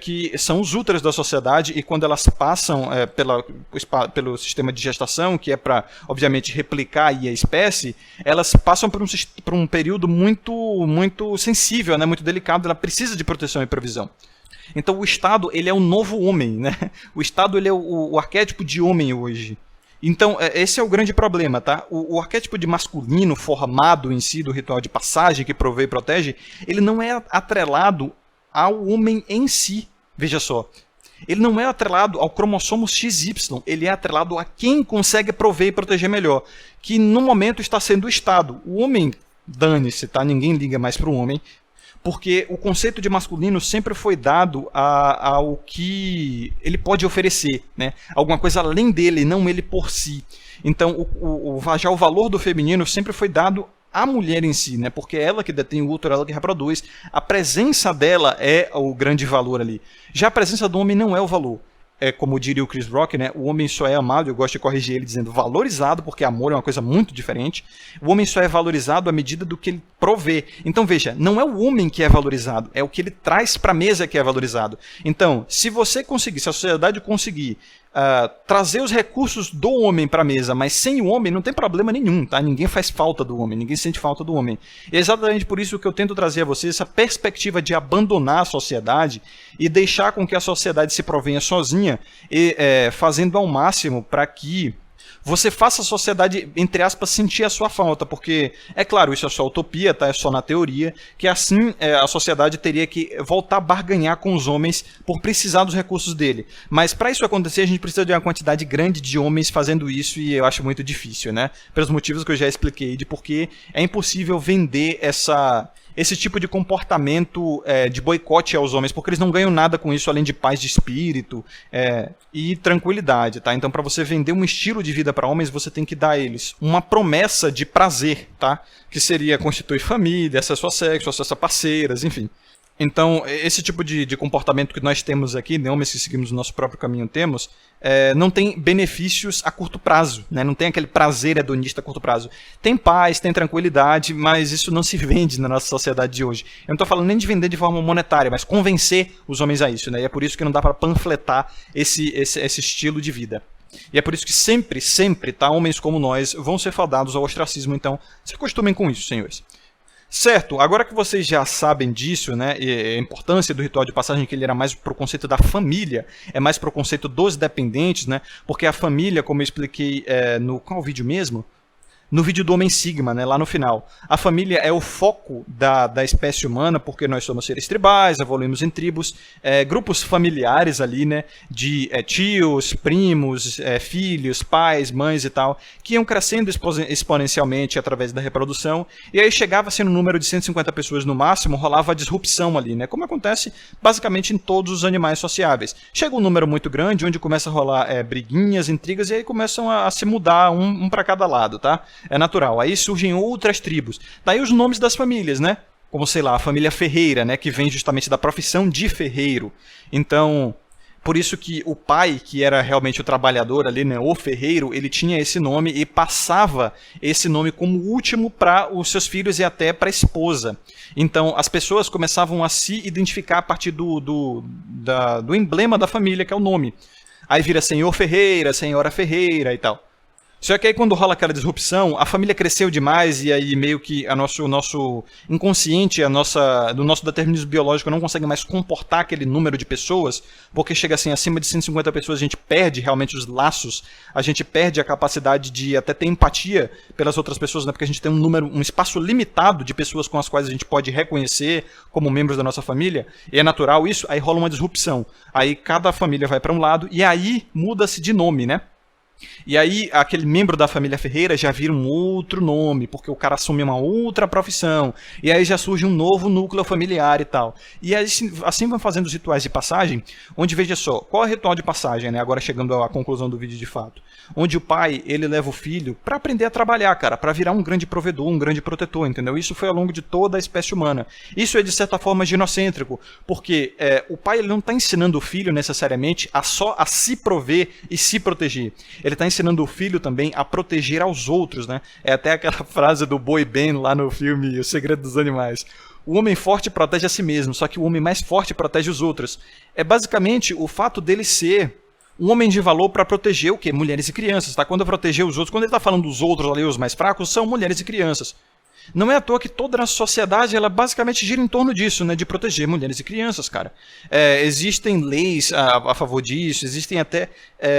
que são os úteros da sociedade, e quando elas passam pelo sistema de gestação, que é para, obviamente, replicar aí a espécie, elas passam por um período muito sensível, né? Muito delicado, ela precisa de proteção e provisão. Então o Estado, ele é o novo homem, né? O Estado, ele é o arquétipo de homem hoje. Então, esse é o grande problema, tá? O arquétipo de masculino formado em si do ritual de passagem que provê e protege, ele não é atrelado ao homem em si, veja só. Ele não é atrelado ao cromossomo XY, ele é atrelado a quem consegue prover e proteger melhor, que no momento está sendo o Estado. O homem, dane-se, tá? Ninguém liga mais para o homem, porque o conceito de masculino sempre foi dado ao que ele pode oferecer, né? Alguma coisa além dele, não ele por si. Então, já o valor do feminino sempre foi dado à mulher em si, né? Porque é ela que detém o útero, ela que reproduz. A presença dela é o grande valor ali. Já a presença do homem não é o valor. Como diria o Chris Rock, né? O homem só é amado, eu gosto de corrigir ele dizendo valorizado, porque amor é uma coisa muito diferente. O homem só é valorizado à medida do que ele provê. Então veja, não é o homem que é valorizado, é o que ele traz para a mesa que é valorizado. Então, se você conseguir, se a sociedade conseguir trazer os recursos do homem para a mesa, mas sem o homem não tem problema nenhum, tá? Ninguém faz falta do homem, ninguém sente falta do homem. E é exatamente por isso que eu tento trazer a vocês essa perspectiva de abandonar a sociedade e deixar com que a sociedade se provenha sozinha, e fazendo ao máximo para que você faça a sociedade, entre aspas, sentir a sua falta, porque, é claro, isso é só utopia, tá? É só na teoria, que assim a sociedade teria que voltar a barganhar com os homens por precisar dos recursos dele. Mas para isso acontecer, a gente precisa de uma quantidade grande de homens fazendo isso, e eu acho muito difícil, né? Pelos motivos que eu já expliquei, de porque é impossível vender esse tipo de comportamento de boicote aos homens, porque eles não ganham nada com isso além de paz de espírito e tranquilidade, tá? Então, para você vender um estilo de vida para homens, você tem que dar a eles uma promessa de prazer, tá? Que seria constituir família, acesso a sexo, acesso a parceiras, enfim. Então, esse tipo de comportamento que nós temos aqui, né, homens que seguimos o nosso próprio caminho temos, não tem benefícios a curto prazo, né? Não tem aquele prazer hedonista a curto prazo. Tem paz, tem tranquilidade, mas isso não se vende na nossa sociedade de hoje. Eu não estou falando nem de vender de forma monetária, mas convencer os homens a isso, né? E é por isso que não dá para panfletar esse estilo de vida. E é por isso que sempre, tá, homens como nós vão ser fadados ao ostracismo, então se acostumem com isso, senhores. Certo, agora que vocês já sabem disso, né, e a importância do ritual de passagem, que ele era mais para o conceito da família, é mais para o conceito dos dependentes, né, porque a família, como eu expliquei qual vídeo mesmo? No vídeo do Homem Sigma, né, lá no final. A família é o foco da espécie humana, porque nós somos seres tribais, evoluímos em tribos, grupos familiares ali, né, de tios, primos, filhos, pais, mães e tal, que iam crescendo exponencialmente através da reprodução, e aí chegava-se no número de 150 pessoas no máximo, rolava a disrupção ali, né, como acontece basicamente em todos os animais sociáveis. Chega um número muito grande, onde começa a rolar briguinhas, intrigas, e aí começam a se mudar um para cada lado, tá? É natural. Aí surgem outras tribos. Daí os nomes das famílias, né? como sei lá, a família Ferreira, né, que vem justamente da profissão de ferreiro. Então, por isso que o pai, que era realmente o trabalhador ali, né, o ferreiro, ele tinha esse nome e passava esse nome como último para os seus filhos e até para a esposa. Então, as pessoas começavam a se identificar a partir do emblema da família, que é o nome. Aí vira Senhor Ferreira, Senhora Ferreira e tal. Só que aí quando rola aquela disrupção, a família cresceu demais e aí meio que o nosso inconsciente, do nosso determinismo biológico não consegue mais comportar aquele número de pessoas, porque chega assim, acima de 150 pessoas a gente perde realmente os laços, a gente perde a capacidade de até ter empatia pelas outras pessoas, né? Porque a gente tem um espaço limitado de pessoas com as quais a gente pode reconhecer como membros da nossa família, e é natural isso, aí rola uma disrupção. Aí cada família vai para um lado e aí muda-se de nome, né? E aí, aquele membro da família Ferreira já vira um outro nome, porque o cara assume uma outra profissão, e aí já surge um novo núcleo familiar e tal. E aí, assim vão fazendo os rituais de passagem, onde, veja só, qual é o ritual de passagem, né? Agora chegando à conclusão do vídeo de fato. Onde o pai, ele leva o filho para aprender a trabalhar, cara, para virar um grande provedor, um grande protetor, entendeu? Isso foi ao longo de toda a espécie humana. Isso é, de certa forma, ginocêntrico, porque o pai ele não está ensinando o filho, necessariamente, só a se prover e se proteger. Ele está ensinando o filho também a proteger aos outros, né? É até aquela frase do Boi Ben lá no filme O Segredo dos Animais. O homem forte protege a si mesmo, só que o homem mais forte protege os outros. É basicamente o fato dele ser um homem de valor para proteger o quê? Mulheres e crianças, tá? Quando eu proteger os outros, quando ele está falando dos outros ali, os mais fracos, são mulheres e crianças. Não é à toa que toda a nossa sociedade, ela basicamente gira em torno disso, né, de proteger mulheres e crianças, cara. Existem leis a favor disso, existem até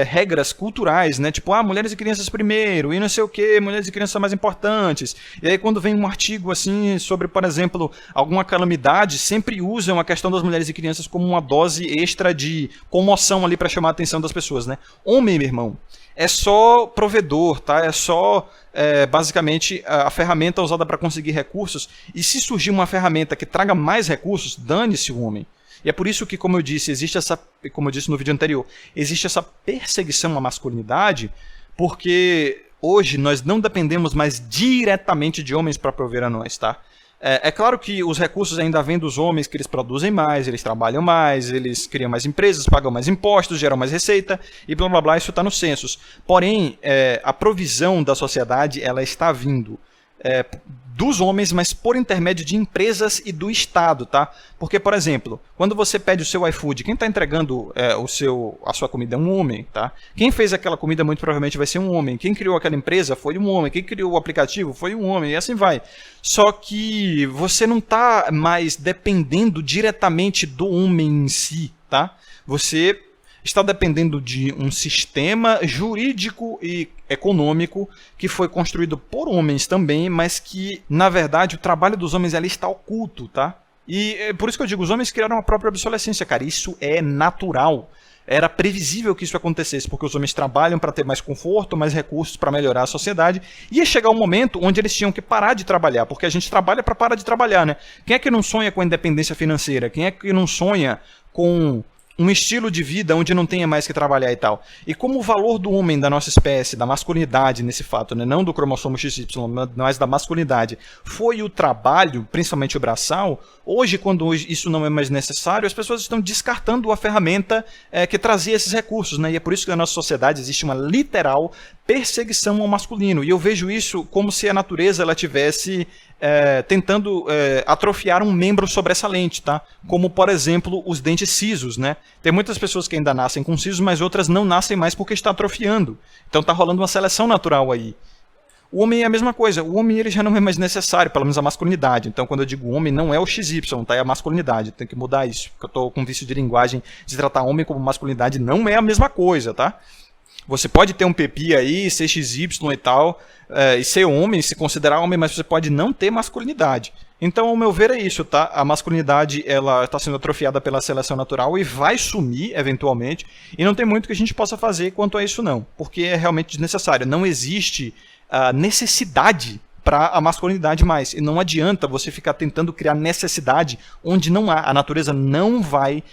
regras culturais, né, tipo, mulheres e crianças primeiro, e não sei o que, mulheres e crianças são mais importantes. E aí quando vem um artigo assim sobre, por exemplo, alguma calamidade, sempre usam a questão das mulheres e crianças como uma dose extra de comoção ali para chamar a atenção das pessoas, né. Homem, meu irmão, é só provedor, tá? É só basicamente a ferramenta usada para conseguir recursos, e se surgir uma ferramenta que traga mais recursos, dane-se o homem. E é por isso que, como eu disse, como eu disse no vídeo anterior, existe essa perseguição à masculinidade, porque hoje nós não dependemos mais diretamente de homens para prover a nós, tá? É claro que os recursos ainda vêm dos homens, que eles produzem mais, eles trabalham mais, eles criam mais empresas, pagam mais impostos, geram mais receita, e blá blá blá, isso está nos censos. Porém, a provisão da sociedade ela está vindo dos homens, mas por intermédio de empresas e do Estado, tá? Porque, por exemplo, quando você pede o seu iFood, quem está entregando a sua comida é um homem, tá? Quem fez aquela comida muito provavelmente vai ser um homem. Quem criou aquela empresa foi um homem. Quem criou o aplicativo foi um homem, e assim vai. Só que você não está mais dependendo diretamente do homem em si, tá? Você está dependendo de um sistema jurídico e econômico que foi construído por homens também, mas que, na verdade, o trabalho dos homens ali está oculto, tá? E é por isso que eu digo, os homens criaram a própria obsolescência, cara. Isso é natural. Era previsível que isso acontecesse, porque os homens trabalham para ter mais conforto, mais recursos para melhorar a sociedade. E ia chegar um momento onde eles tinham que parar de trabalhar, porque a gente trabalha para parar de trabalhar, né? Quem é que não sonha com a independência financeira? Quem é que não sonha com um estilo de vida onde não tenha mais que trabalhar e tal? E como o valor do homem, da nossa espécie, da masculinidade nesse fato, né? Não do cromossomo XY, mas da masculinidade, foi o trabalho, principalmente o braçal, hoje, quando isso não é mais necessário, as pessoas estão descartando a ferramenta que trazia esses recursos, né? E é por isso que na nossa sociedade existe uma literal perseguição ao masculino. E eu vejo isso como se a natureza ela tivesse tentando atrofiar um membro sobressalente, tá? Como, por exemplo, os dentes cisos, né? Tem muitas pessoas que ainda nascem com sisos, mas outras não nascem mais porque está atrofiando. Então está rolando uma seleção natural aí. O homem é a mesma coisa. O homem ele já não é mais necessário, pelo menos a masculinidade. Então, quando eu digo homem, não é o XY, tá? É a masculinidade. Tem que mudar isso. Porque eu estou com vício de linguagem de tratar homem como masculinidade. Não é a mesma coisa, tá? Você pode ter um pepi aí, ser XY e tal, e ser homem, se considerar homem, mas você pode não ter masculinidade. Então, ao meu ver, é isso, tá? A masculinidade ela está sendo atrofiada pela seleção natural e vai sumir, eventualmente, e não tem muito que a gente possa fazer quanto a isso, não. Porque é realmente desnecessário. Não existe necessidade para a masculinidade mais. E não adianta você ficar tentando criar necessidade onde não há. A natureza não vai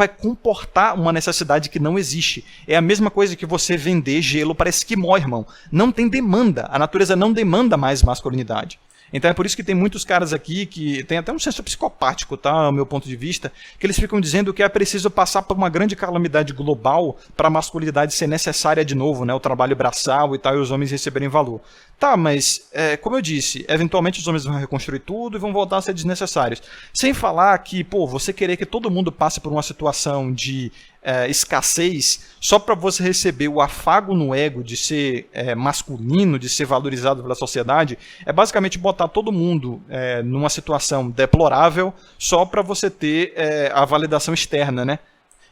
comportar uma necessidade que não existe. É a mesma coisa que você vender gelo para esquimó, irmão. Não tem demanda. A natureza não demanda mais masculinidade. Então é por isso que tem muitos caras aqui que tem até um senso psicopático, tá, ao meu ponto de vista, que eles ficam dizendo que é preciso passar por uma grande calamidade global para a masculinidade ser necessária de novo, né, o trabalho braçal e tal, e os homens receberem valor. Tá, mas, como eu disse, eventualmente os homens vão reconstruir tudo e vão voltar a ser desnecessários. Sem falar que, pô, você querer que todo mundo passe por uma situação de escassez só para você receber o afago no ego de ser masculino, de ser valorizado pela sociedade, é basicamente botar todo mundo numa situação deplorável só para você ter a validação externa, né?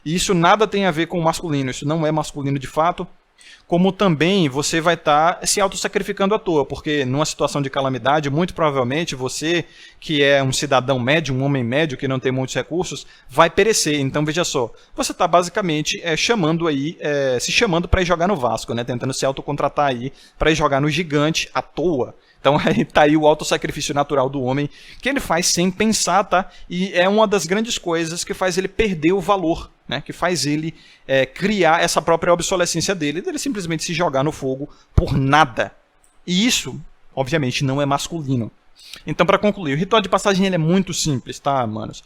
E isso nada tem a ver com o masculino, isso não é masculino de fato. Como também você vai estar se auto-sacrificando à toa, porque numa situação de calamidade, muito provavelmente você, que é um cidadão médio, um homem médio, que não tem muitos recursos, vai perecer. Então veja só, você está basicamente se chamando para ir jogar no Vasco, né? Tentando se autocontratar aí para ir jogar no gigante à toa. Então aí tá aí o autossacrifício natural do homem, que ele faz sem pensar, tá? E é uma das grandes coisas que faz ele perder o valor, né? Que faz ele criar essa própria obsolescência dele simplesmente se jogar no fogo por nada. E isso, obviamente, não é masculino. Então, para concluir, o ritual de passagem ele é muito simples, tá, manos?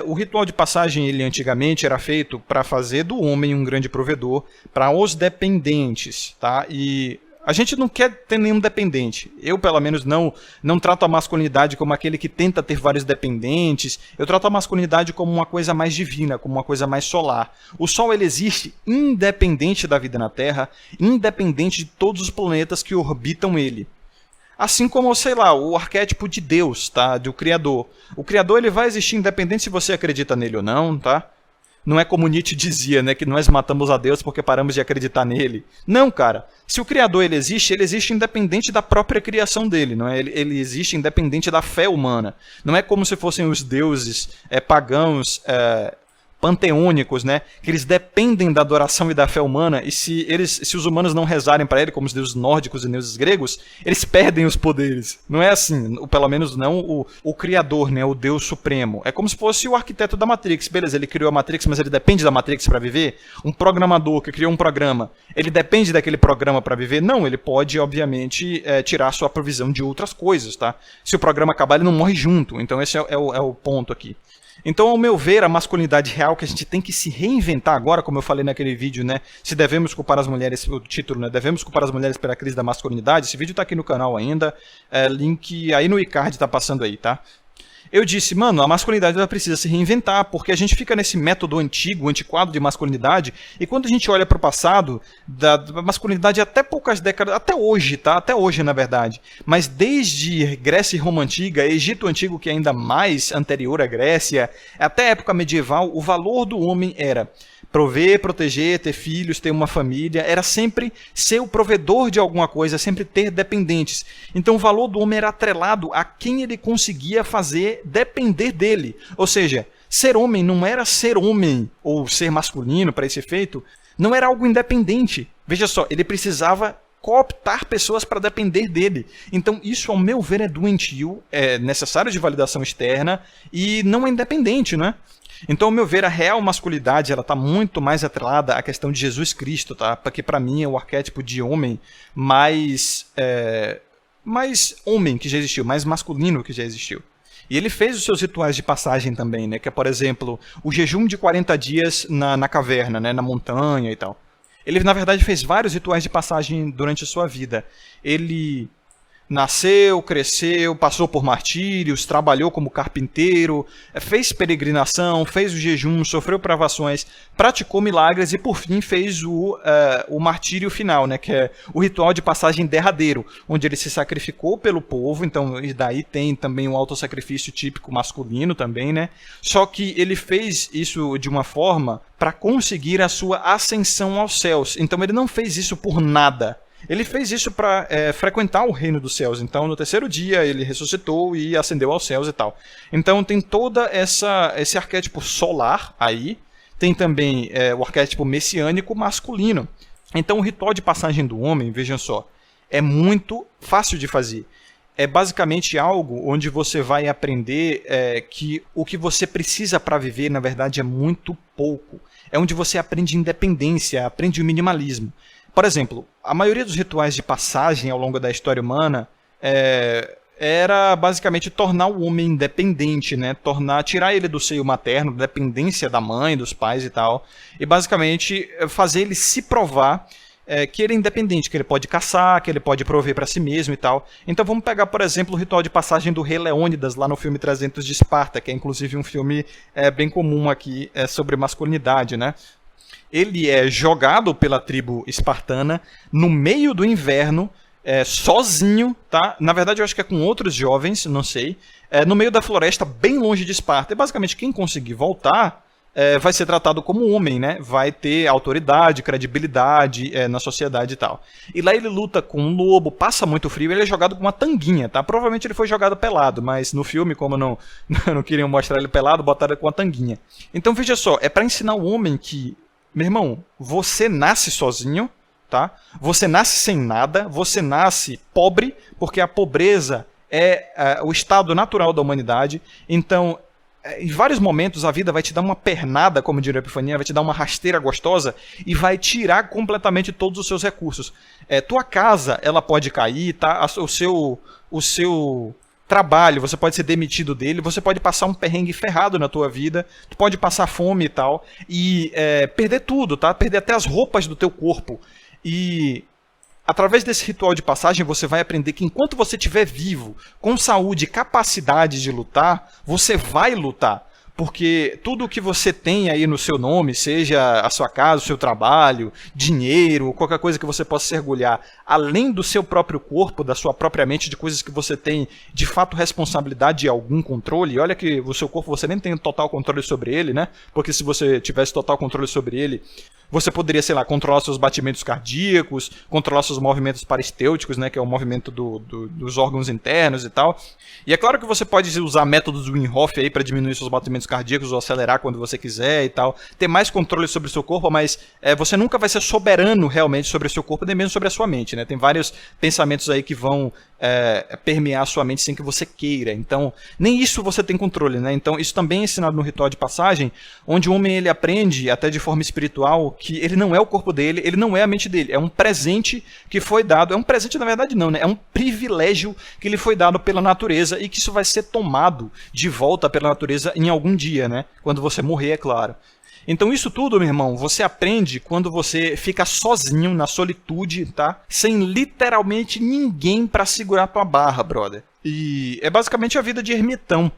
O ritual de passagem, ele antigamente era feito para fazer do homem um grande provedor para os dependentes, tá? E a gente não quer ter nenhum dependente. Eu, pelo menos, não trato a masculinidade como aquele que tenta ter vários dependentes. Eu trato a masculinidade como uma coisa mais divina, como uma coisa mais solar. O Sol ele existe independente da vida na Terra, independente de todos os planetas que orbitam ele. Assim como, sei lá, o arquétipo de Deus, tá? Do Criador. O Criador ele vai existir independente se você acredita nele ou não, tá? Não é como Nietzsche dizia, né, que nós matamos a Deus porque paramos de acreditar nele. Não, cara. Se o Criador ele existe independente da própria criação dele. Não é? Ele existe independente da fé humana. Não é como se fossem os deuses pagãos panteônicos, né, que eles dependem da adoração e da fé humana, e se os humanos não rezarem para ele, como os deuses nórdicos e deuses gregos, eles perdem os poderes. Não é assim, pelo menos não o Criador, né, o Deus Supremo. É como se fosse o arquiteto da Matrix. Beleza, ele criou a Matrix, mas ele depende da Matrix para viver? Um programador que criou um programa, ele depende daquele programa para viver? Não, ele pode, obviamente, tirar sua provisão de outras coisas, tá? Se o programa acabar, ele não morre junto. Então esse é o ponto aqui. Então, ao meu ver, a masculinidade real que a gente tem que se reinventar agora, como eu falei naquele vídeo, né? Se devemos culpar as mulheres, o título, né? Devemos culpar as mulheres pela crise da masculinidade. Esse vídeo tá aqui no canal ainda. Link aí no iCard tá passando aí, tá? Eu disse, mano, a masculinidade ela precisa se reinventar, porque a gente fica nesse método antigo, antiquado de masculinidade, e quando a gente olha para o passado, da masculinidade até poucas décadas, até hoje, tá? Até hoje, na verdade. Mas desde Grécia e Roma Antiga, Egito Antigo, que é ainda mais anterior à Grécia, até a época medieval, o valor do homem era prover, proteger, ter filhos, ter uma família, era sempre ser o provedor de alguma coisa, sempre ter dependentes. Então o valor do homem era atrelado a quem ele conseguia fazer depender dele. Ou seja, ser homem não era ser homem, ou ser masculino para esse efeito, não era algo independente. Veja só, ele precisava cooptar pessoas para depender dele. Então isso, ao meu ver, é doentio, é necessário de validação externa e não é independente, né? Então, ao meu ver, a real masculinidade está muito mais atrelada à questão de Jesus Cristo, tá? Porque para mim é o arquétipo de homem mais homem que já existiu, mais masculino que já existiu. E ele fez os seus rituais de passagem também, né? Que é, por exemplo, o jejum de 40 dias na caverna, né? Na montanha e tal. Ele, na verdade, fez vários rituais de passagem durante a sua vida. Ele nasceu, cresceu, passou por martírios, trabalhou como carpinteiro, fez peregrinação, fez o jejum, sofreu provações, praticou milagres e, por fim, fez o martírio final, né, que é o ritual de passagem derradeiro, onde ele se sacrificou pelo povo. Então, e daí tem também um autossacrifício típico masculino também, né? Só que ele fez isso de uma forma para conseguir a sua ascensão aos céus. Então, ele não fez isso por nada. Ele fez isso para frequentar o reino dos céus. Então, no terceiro dia, ele ressuscitou e ascendeu aos céus e tal. Então, tem toda esse arquétipo solar aí. Tem também o arquétipo messiânico masculino. Então, o ritual de passagem do homem, vejam só, é muito fácil de fazer. É basicamente algo onde você vai aprender que o que você precisa para viver, na verdade, é muito pouco. É onde você aprende independência, aprende o minimalismo. Por exemplo, a maioria dos rituais de passagem ao longo da história humana era basicamente tornar o homem independente, né? Tirar ele do seio materno, da dependência da mãe, dos pais e tal, e basicamente fazer ele se provar que ele é independente, que ele pode caçar, que ele pode prover para si mesmo e tal. Então vamos pegar, por exemplo, o ritual de passagem do Rei Leônidas, lá no filme 300 de Esparta, que é inclusive um filme bem comum aqui sobre masculinidade, né? Ele é jogado pela tribo espartana no meio do inverno, sozinho, tá? Na verdade eu acho que é com outros jovens, não sei, no meio da floresta, bem longe de Esparta. E basicamente quem conseguir voltar vai ser tratado como homem, né? Vai ter autoridade, credibilidade na sociedade e tal. E lá ele luta com um lobo, passa muito frio, ele é jogado com uma tanguinha, tá? Provavelmente ele foi jogado pelado, mas no filme, como não queriam mostrar ele pelado, botaram ele com uma tanguinha. Então veja só, é para ensinar o homem que, meu irmão, você nasce sozinho, tá? Você nasce sem nada, você nasce pobre, porque a pobreza é o estado natural da humanidade. Então, em vários momentos a vida vai te dar uma pernada, como diria a Epifania, vai te dar uma rasteira gostosa e vai tirar completamente todos os seus recursos. Tua casa, ela pode cair, tá? O seu trabalho, você pode ser demitido dele, você pode passar um perrengue ferrado na tua vida, tu pode passar fome e tal, e perder tudo, tá? Perder até as roupas do teu corpo. E através desse ritual de passagem você vai aprender que enquanto você estiver vivo, com saúde e capacidade de lutar, você vai lutar. Porque tudo que você tem aí no seu nome, seja a sua casa, o seu trabalho, dinheiro, qualquer coisa que você possa se orgulhar, além do seu próprio corpo, da sua própria mente, de coisas que você tem de fato responsabilidade e algum controle, e olha que o seu corpo você nem tem total controle sobre ele, né? Porque se você tivesse total controle sobre ele, você poderia, sei lá, controlar seus batimentos cardíacos, controlar seus movimentos parestêuticos, né, que é o movimento dos órgãos internos e tal. E é claro que você pode usar métodos Wim Hof aí para diminuir seus batimentos cardíacos ou acelerar quando você quiser e tal. Ter mais controle sobre o seu corpo, mas você nunca vai ser soberano realmente sobre o seu corpo, nem mesmo sobre a sua mente, né? Tem vários pensamentos aí que vão permear a sua mente sem que você queira. Então, nem isso você tem controle, né? Então, isso também é ensinado no ritual de passagem, onde o homem ele aprende, até de forma espiritual, que ele não é o corpo dele, ele não é a mente dele. É um presente que foi dado. É um presente, na verdade, não, né? É um privilégio que lhe foi dado pela natureza e que isso vai ser tomado de volta pela natureza em algum dia, né? Quando você morrer, é claro. Então isso tudo, meu irmão, você aprende quando você fica sozinho, na solitude, tá? Sem literalmente ninguém para segurar tua barra, brother. E é basicamente a vida de ermitão.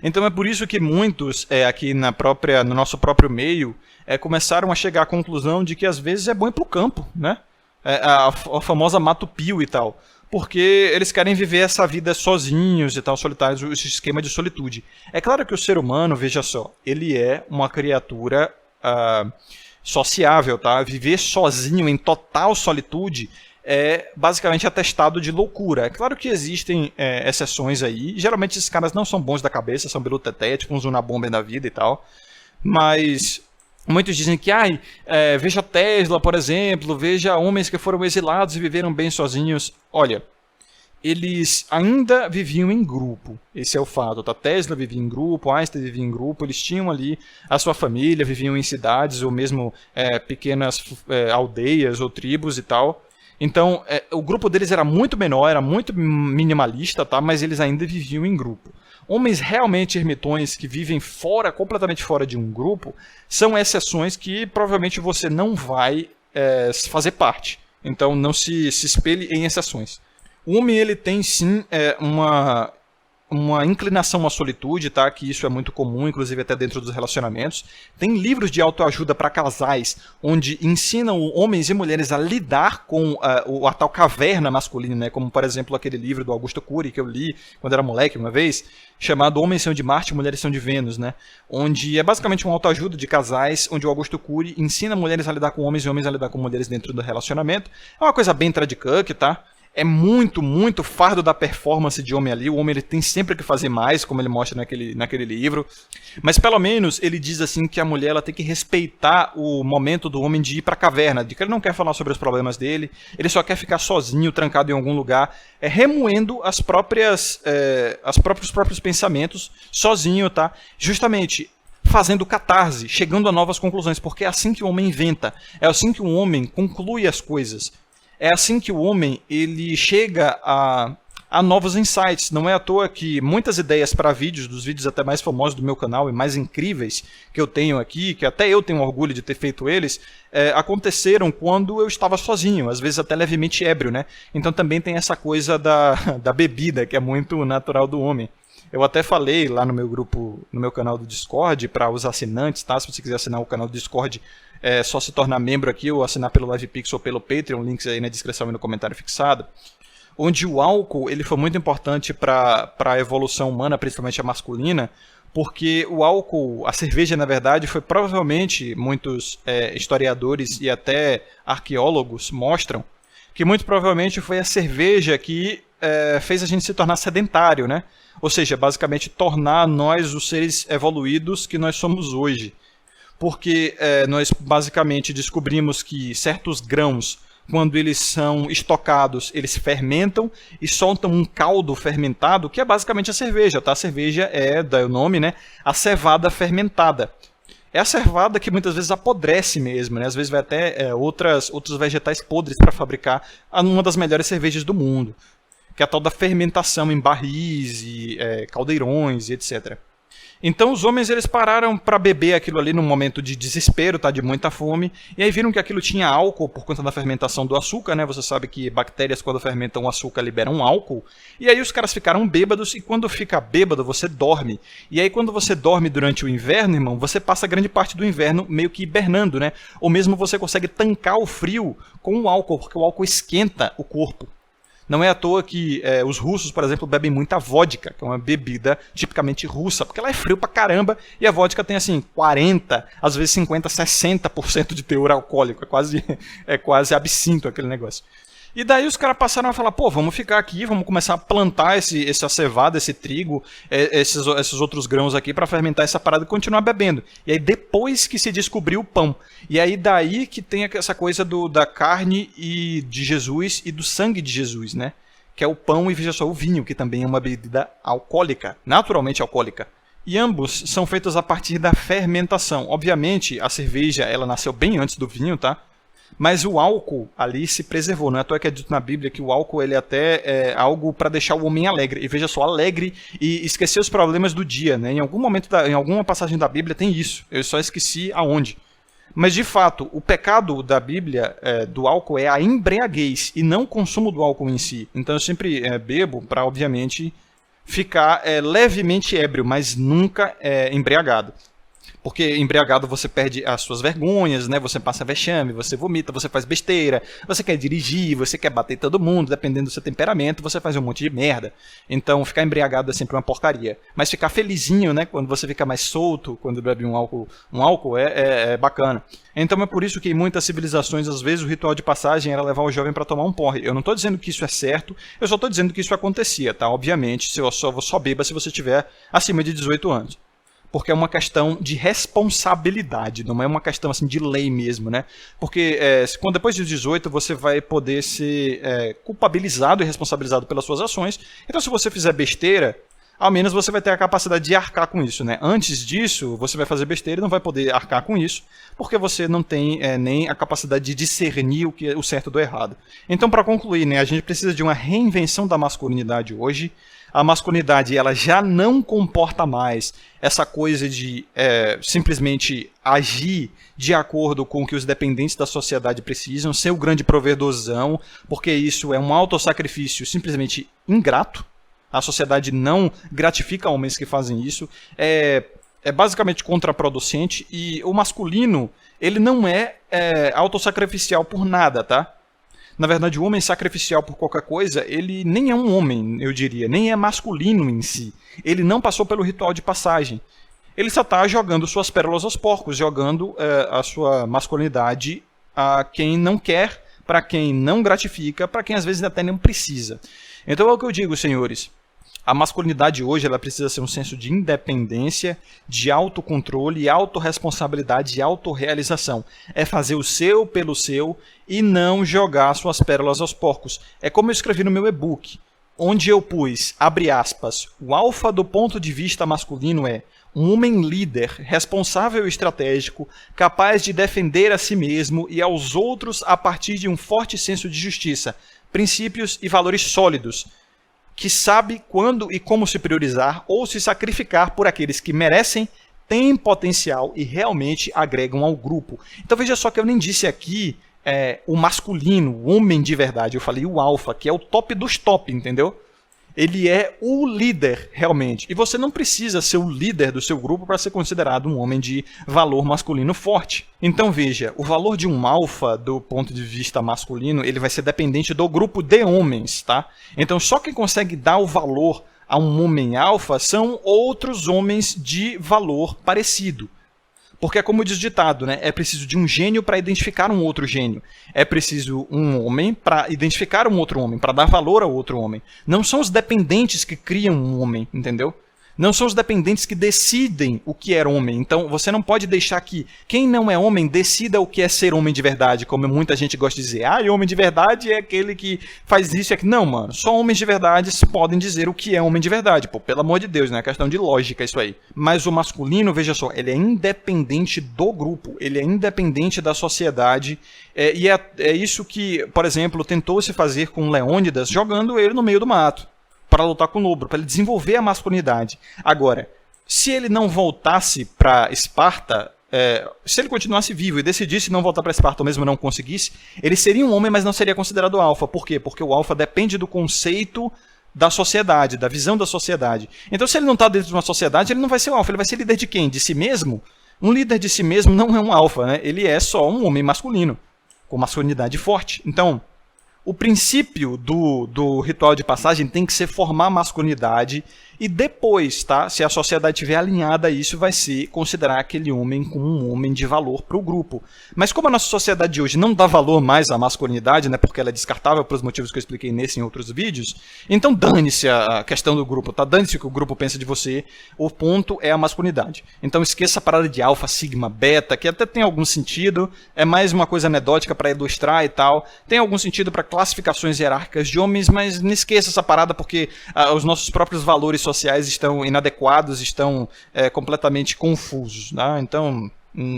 Então é por isso que muitos aqui no nosso próprio meio começaram a chegar à conclusão de que às vezes é bom ir pro campo, né? A famosa mato-pio e tal. Porque eles querem viver essa vida sozinhos e tal, solitários, esse esquema de solitude. É claro que o ser humano, veja só, ele é uma criatura sociável, tá? Viver sozinho em total solitude é basicamente atestado de loucura. É claro que existem exceções aí, geralmente esses caras não são bons da cabeça, são biluteté, tipo uns Unabomber da vida e tal, mas muitos dizem que, veja Tesla, por exemplo, veja homens que foram exilados e viveram bem sozinhos. Olha, eles ainda viviam em grupo, esse é o fato, tá? Tesla vivia em grupo, Einstein vivia em grupo, eles tinham ali a sua família, viviam em cidades ou mesmo pequenas aldeias ou tribos e tal. Então, o grupo deles era muito menor, era muito minimalista, tá? Mas eles ainda viviam em grupo. Homens realmente ermitões que vivem completamente fora de um grupo, são exceções que provavelmente você não vai fazer parte. Então não se espelhe em exceções. O homem ele tem sim uma inclinação à solitude, tá? Que isso é muito comum, inclusive até dentro dos relacionamentos. Tem livros de autoajuda para casais, onde ensinam homens e mulheres a lidar com a tal caverna masculina, né? Como, por exemplo, aquele livro do Augusto Cury, que eu li quando era moleque uma vez, chamado Homens são de Marte, Mulheres são de Vênus, né? Onde é basicamente uma autoajuda de casais, onde o Augusto Cury ensina mulheres a lidar com homens e homens a lidar com mulheres dentro do relacionamento. É uma coisa bem tradicante, tá? É muito, muito fardo da performance de homem ali. O homem ele tem sempre que fazer mais, como ele mostra naquele livro. Mas pelo menos ele diz assim que a mulher ela tem que respeitar o momento do homem de ir para a caverna, de que ele não quer falar sobre os problemas dele, ele só quer ficar sozinho, trancado em algum lugar, remoendo os próprios pensamentos, sozinho, tá? Justamente fazendo catarse, chegando a novas conclusões, porque é assim que o homem inventa, é assim que o homem conclui as coisas. É assim que o homem ele chega a a novos insights. Não é à toa que muitas ideias para vídeos, dos vídeos até mais famosos do meu canal e mais incríveis que eu tenho aqui, que até eu tenho orgulho de ter feito eles, aconteceram quando eu estava sozinho, às vezes até levemente ébrio, né? Então também tem essa coisa da bebida, que é muito natural do homem. Eu até falei lá no meu grupo, no meu canal do Discord, para os assinantes, tá? Se você quiser assinar o canal do Discord, é só se tornar membro aqui ou assinar pelo LivePix ou pelo Patreon, links aí na descrição e no comentário fixado. Onde o álcool ele foi muito importante para a evolução humana, principalmente a masculina, porque o álcool, a cerveja, na verdade, foi provavelmente, muitos historiadores e até arqueólogos mostram, que muito provavelmente foi a cerveja que fez a gente se tornar sedentário, né? Ou seja, basicamente tornar nós os seres evoluídos que nós somos hoje. Porque nós basicamente descobrimos que certos grãos, quando eles são estocados, eles fermentam e soltam um caldo fermentado, que é basicamente a cerveja, tá? A cerveja dá o nome, né? A cevada fermentada. É a cevada que muitas vezes apodrece mesmo, né? Às vezes vai até outros vegetais podres para fabricar uma das melhores cervejas do mundo, que é a tal da fermentação em barris e caldeirões e etc. Então os homens eles pararam para beber aquilo ali num momento de desespero, tá, de muita fome, e aí viram que aquilo tinha álcool por conta da fermentação do açúcar, né? Você sabe que bactérias quando fermentam o açúcar liberam álcool, e aí os caras ficaram bêbados, e quando fica bêbado você dorme. E aí quando você dorme durante o inverno, irmão, você passa grande parte do inverno meio que hibernando, né? Ou mesmo você consegue tancar o frio com o álcool, porque o álcool esquenta o corpo. Não é à toa que os russos, por exemplo, bebem muita vodka, que é uma bebida tipicamente russa, porque ela é frio pra caramba e a vodka tem assim 40, às vezes 50, 60% de teor alcoólico. É quase absinto aquele negócio. E daí os caras passaram a falar, pô, vamos ficar aqui, vamos começar a plantar essa cevada, esse trigo, esses outros grãos aqui para fermentar essa parada e continuar bebendo. E aí depois que se descobriu o pão. E aí daí que tem essa coisa da carne de Jesus e do sangue de Jesus, né? Que é o pão e veja só o vinho, que também é uma bebida alcoólica, naturalmente alcoólica. E ambos são feitos a partir da fermentação. Obviamente a cerveja ela nasceu bem antes do vinho, tá? Mas o álcool ali se preservou. Não é à toa que é dito na Bíblia que o álcool ele até é algo para deixar o homem alegre. E veja só, alegre e esquecer os problemas do dia, né? Em algum momento, em alguma passagem da Bíblia tem isso. Eu só esqueci aonde. Mas de fato, o pecado da Bíblia do álcool é a embriaguez e não o consumo do álcool em si. Então eu sempre bebo para, obviamente, ficar levemente ébrio, mas nunca embriagado. Porque embriagado você perde as suas vergonhas, né? Você passa vexame, você vomita, você faz besteira, você quer dirigir, você quer bater todo mundo, dependendo do seu temperamento, você faz um monte de merda. Então ficar embriagado é sempre uma porcaria. Mas ficar felizinho, né? Quando você fica mais solto, quando bebe um álcool é bacana. Então é por isso que em muitas civilizações, às vezes, o ritual de passagem era levar o jovem para tomar um porre. Eu não estou dizendo que isso é certo, eu só estou dizendo que isso acontecia, tá? Obviamente, só beba se você tiver acima de 18 anos. Porque é uma questão de responsabilidade, não é uma questão assim de lei mesmo, né? Porque depois dos 18 você vai poder ser culpabilizado e responsabilizado pelas suas ações. Então se você fizer besteira, ao menos você vai ter a capacidade de arcar com isso, né? Antes disso, você vai fazer besteira e não vai poder arcar com isso, porque você não tem nem a capacidade de discernir o que é o certo do errado. Então, para concluir, né, a gente precisa de uma reinvenção da masculinidade hoje. A masculinidade ela já não comporta mais essa coisa de simplesmente agir de acordo com o que os dependentes da sociedade precisam, ser o grande provedorzão, porque isso é um autossacrifício simplesmente ingrato. A sociedade não gratifica homens que fazem isso. É basicamente contraproducente e o masculino ele não é autossacrificial por nada, tá? Na verdade, o homem sacrificial por qualquer coisa, ele nem é um homem, eu diria, nem é masculino em si. Ele não passou pelo ritual de passagem. Ele só está jogando suas pérolas aos porcos, jogando a sua masculinidade a quem não quer, para quem não gratifica, para quem às vezes até não precisa. Então é o que eu digo, senhores. A masculinidade hoje ela precisa ser um senso de independência, de autocontrole, autorresponsabilidade e autorrealização. É fazer o seu pelo seu e não jogar suas pérolas aos porcos. É como eu escrevi no meu e-book, onde eu pus, abre aspas, o alfa do ponto de vista masculino é um homem líder, responsável e estratégico, capaz de defender a si mesmo e aos outros a partir de um forte senso de justiça, princípios e valores sólidos, que sabe quando e como se priorizar ou se sacrificar por aqueles que merecem, têm potencial e realmente agregam ao grupo. Então veja só que eu nem disse aqui o masculino, o homem de verdade, eu falei o alfa, que é o top dos top, entendeu? Ele é o líder, realmente. E você não precisa ser o líder do seu grupo para ser considerado um homem de valor masculino forte. Então veja, o valor de um alfa, do ponto de vista masculino, ele vai ser dependente do grupo de homens, tá? Então só quem consegue dar o valor a um homem alfa são outros homens de valor parecido. Porque é como diz o ditado, né? É preciso de um gênio para identificar um outro gênio. É preciso um homem para identificar um outro homem, para dar valor a outro homem. Não são os dependentes que criam um homem, entendeu? Não são os dependentes que decidem o que é homem. Então, você não pode deixar que quem não é homem decida o que é ser homem de verdade, como muita gente gosta de dizer. Ah, e homem de verdade é aquele que faz isso e aquilo. Não, mano. Só homens de verdade podem dizer o que é homem de verdade. Pô, pelo amor de Deus, né? É questão de lógica isso aí. Mas o masculino, veja só, ele é independente do grupo. Ele é independente da sociedade. E é isso que, por exemplo, tentou-se fazer com Leônidas, jogando ele no meio do mato para lutar com o lobo, para ele desenvolver a masculinidade. Agora, se ele não voltasse para Esparta, se ele continuasse vivo e decidisse não voltar para Esparta ou mesmo não conseguisse, ele seria um homem, mas não seria considerado alfa. Por quê? Porque o alfa depende do conceito da sociedade, da visão da sociedade. Então, se ele não está dentro de uma sociedade, ele não vai ser um alfa. Ele vai ser líder de quem? De si mesmo? Um líder de si mesmo não é um alfa, né? Ele é só um homem masculino, com masculinidade forte. Então, o princípio do ritual de passagem tem que ser formar masculinidade e depois, tá? Se a sociedade estiver alinhada a isso, vai ser considerar aquele homem como um homem de valor para o grupo. Mas como a nossa sociedade de hoje não dá valor mais à masculinidade, né? Porque ela é descartável pelos motivos que eu expliquei nesse e em outros vídeos, então dane-se a questão do grupo, tá? Dane-se o que o grupo pensa de você. O ponto é a masculinidade. Então esqueça a parada de alfa, sigma, beta, que até tem algum sentido, é mais uma coisa anedótica para ilustrar e tal. Tem algum sentido para classificações hierárquicas de homens, mas não esqueça essa parada porque os nossos próprios valores sociais estão inadequados, estão completamente confusos, tá? Então,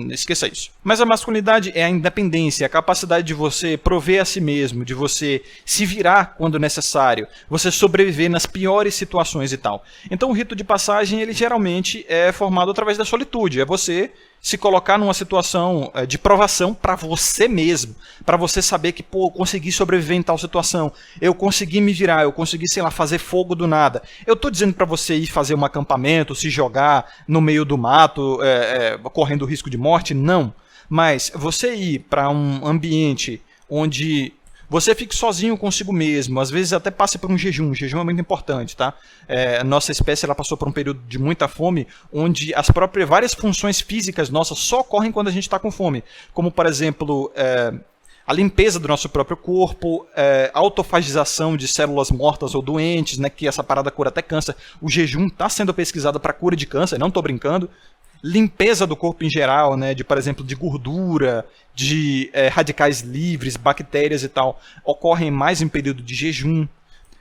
esqueça isso. Mas a masculinidade é a independência, a capacidade de você prover a si mesmo, de você se virar quando necessário, você sobreviver nas piores situações e tal. Então o rito de passagem, ele geralmente é formado através da solitude, é você se colocar numa situação de provação para você mesmo, para você saber que, pô, eu consegui sobreviver em tal situação, eu consegui me virar, eu consegui, sei lá, fazer fogo do nada. Eu tô dizendo para você ir fazer um acampamento, se jogar no meio do mato, correndo risco de morte, não. Mas você ir para um ambiente onde você fique sozinho consigo mesmo, às vezes até passe por um jejum. O jejum é muito importante, tá? Nossa espécie ela passou por um período de muita fome, onde as próprias várias funções físicas nossas só ocorrem quando a gente está com fome. Como, por exemplo, a limpeza do nosso próprio corpo, autofagização de células mortas ou doentes, né, que essa parada cura até câncer. O jejum está sendo pesquisado para cura de câncer, não estou brincando. Limpeza do corpo em geral, né, por exemplo, de gordura, de radicais livres, bactérias e tal, ocorrem mais em período de jejum.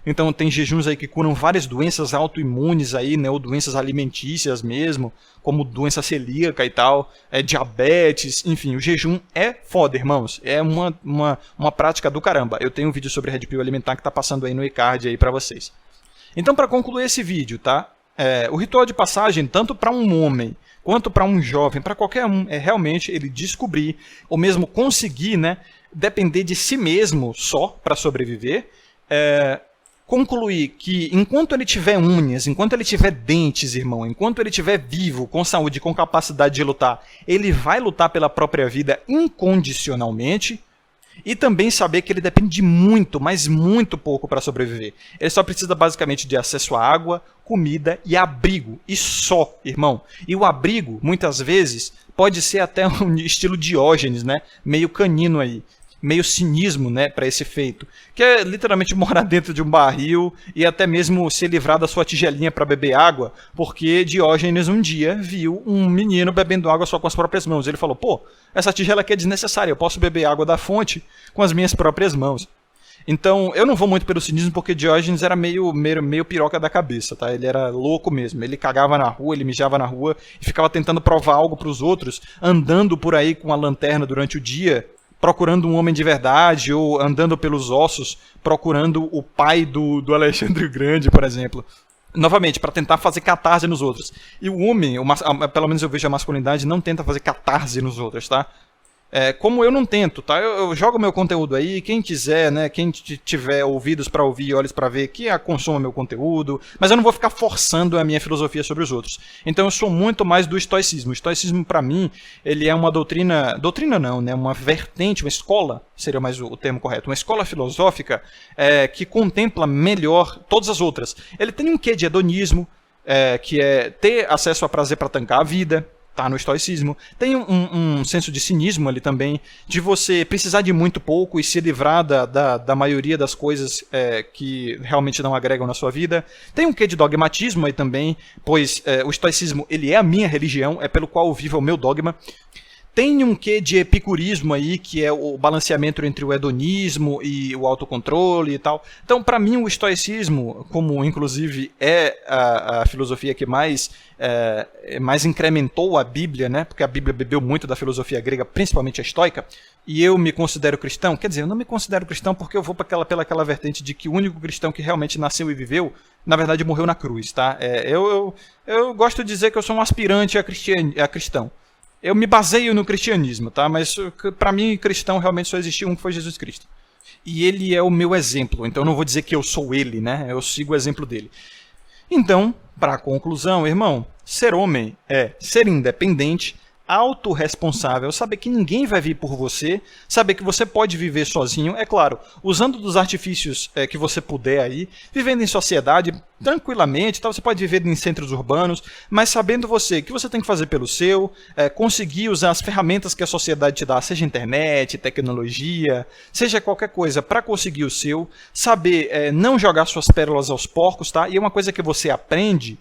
Então tem jejuns aí que curam várias doenças autoimunes aí, né, ou doenças alimentícias mesmo, como doença celíaca e tal, diabetes, enfim, o jejum é foda, irmãos, é uma prática do caramba. Eu tenho um vídeo sobre Red Pill alimentar que tá passando aí no e-card aí pra vocês. Então, para concluir esse vídeo, tá? O ritual de passagem, tanto para um homem quanto para um jovem, para qualquer um, é realmente ele descobrir, ou mesmo conseguir, né, depender de si mesmo só para sobreviver, concluir que enquanto ele tiver unhas, enquanto ele tiver dentes, irmão, enquanto ele estiver vivo, com saúde, com capacidade de lutar, ele vai lutar pela própria vida incondicionalmente. E também saber que ele depende de muito, mas muito pouco para sobreviver. Ele só precisa basicamente de acesso à água, comida e abrigo. E só, irmão. E o abrigo, muitas vezes, pode ser até um estilo Diógenes, né? Meio canino aí. Meio cinismo, né, para esse feito, que é literalmente morar dentro de um barril e até mesmo se livrar da sua tigelinha para beber água, porque Diógenes um dia viu um menino bebendo água só com as próprias mãos. Ele falou, pô, essa tigela aqui é desnecessária, eu posso beber água da fonte com as minhas próprias mãos. Então, eu não vou muito pelo cinismo porque Diógenes era meio piroca da cabeça, tá? Ele era louco mesmo, ele cagava na rua, ele mijava na rua e ficava tentando provar algo para os outros, andando por aí com a lanterna durante o dia, procurando um homem de verdade, ou andando pelos ossos, procurando o pai do Alexandre o Grande, por exemplo. Novamente, para tentar fazer catarse nos outros. E o homem, pelo menos eu vejo a masculinidade, não tenta fazer catarse nos outros, tá? Como eu não tento, tá? Eu jogo meu conteúdo aí, quem quiser, né? Quem tiver ouvidos para ouvir e olhos para ver, que consuma meu conteúdo, mas eu não vou ficar forçando a minha filosofia sobre os outros. Então eu sou muito mais do estoicismo. O estoicismo, para mim, ele é uma doutrina não, né? Uma vertente, uma escola, seria mais o termo correto, uma escola filosófica que contempla melhor todas as outras. Ele tem um quê de hedonismo, que é ter acesso a prazer para tancar a vida. Tá no estoicismo. Tem um senso de cinismo ali também, de você precisar de muito pouco e se livrar da maioria das coisas que realmente não agregam na sua vida. Tem um quê de dogmatismo aí também, pois o estoicismo ele é a minha religião, é pelo qual eu vivo o meu dogma. Tem um quê de epicurismo aí, que é o balanceamento entre o hedonismo e o autocontrole e tal. Então, para mim, o estoicismo, como inclusive é a filosofia que mais incrementou a Bíblia, né? Porque a Bíblia bebeu muito da filosofia grega, principalmente a estoica, e eu me considero cristão. Quer dizer, eu não me considero cristão porque eu vou pelaquela vertente de que o único cristão que realmente nasceu e viveu, na verdade, morreu na cruz, tá? Eu gosto de dizer que eu sou um aspirante a cristão. Eu me baseio no cristianismo, tá? Mas para mim, cristão realmente só existiu um, que foi Jesus Cristo. E ele é o meu exemplo, então eu não vou dizer que eu sou ele, né? Eu sigo o exemplo dele. Então, para a conclusão, irmão, ser homem é ser independente, autorresponsável, saber que ninguém vai vir por você, saber que você pode viver sozinho, é claro, usando dos artifícios que você puder aí, vivendo em sociedade tranquilamente, tá? Você pode viver em centros urbanos, mas sabendo você que você tem que fazer pelo seu, conseguir usar as ferramentas que a sociedade te dá, seja internet, tecnologia, seja qualquer coisa para conseguir o seu, saber não jogar suas pérolas aos porcos, tá? E é uma coisa que você aprende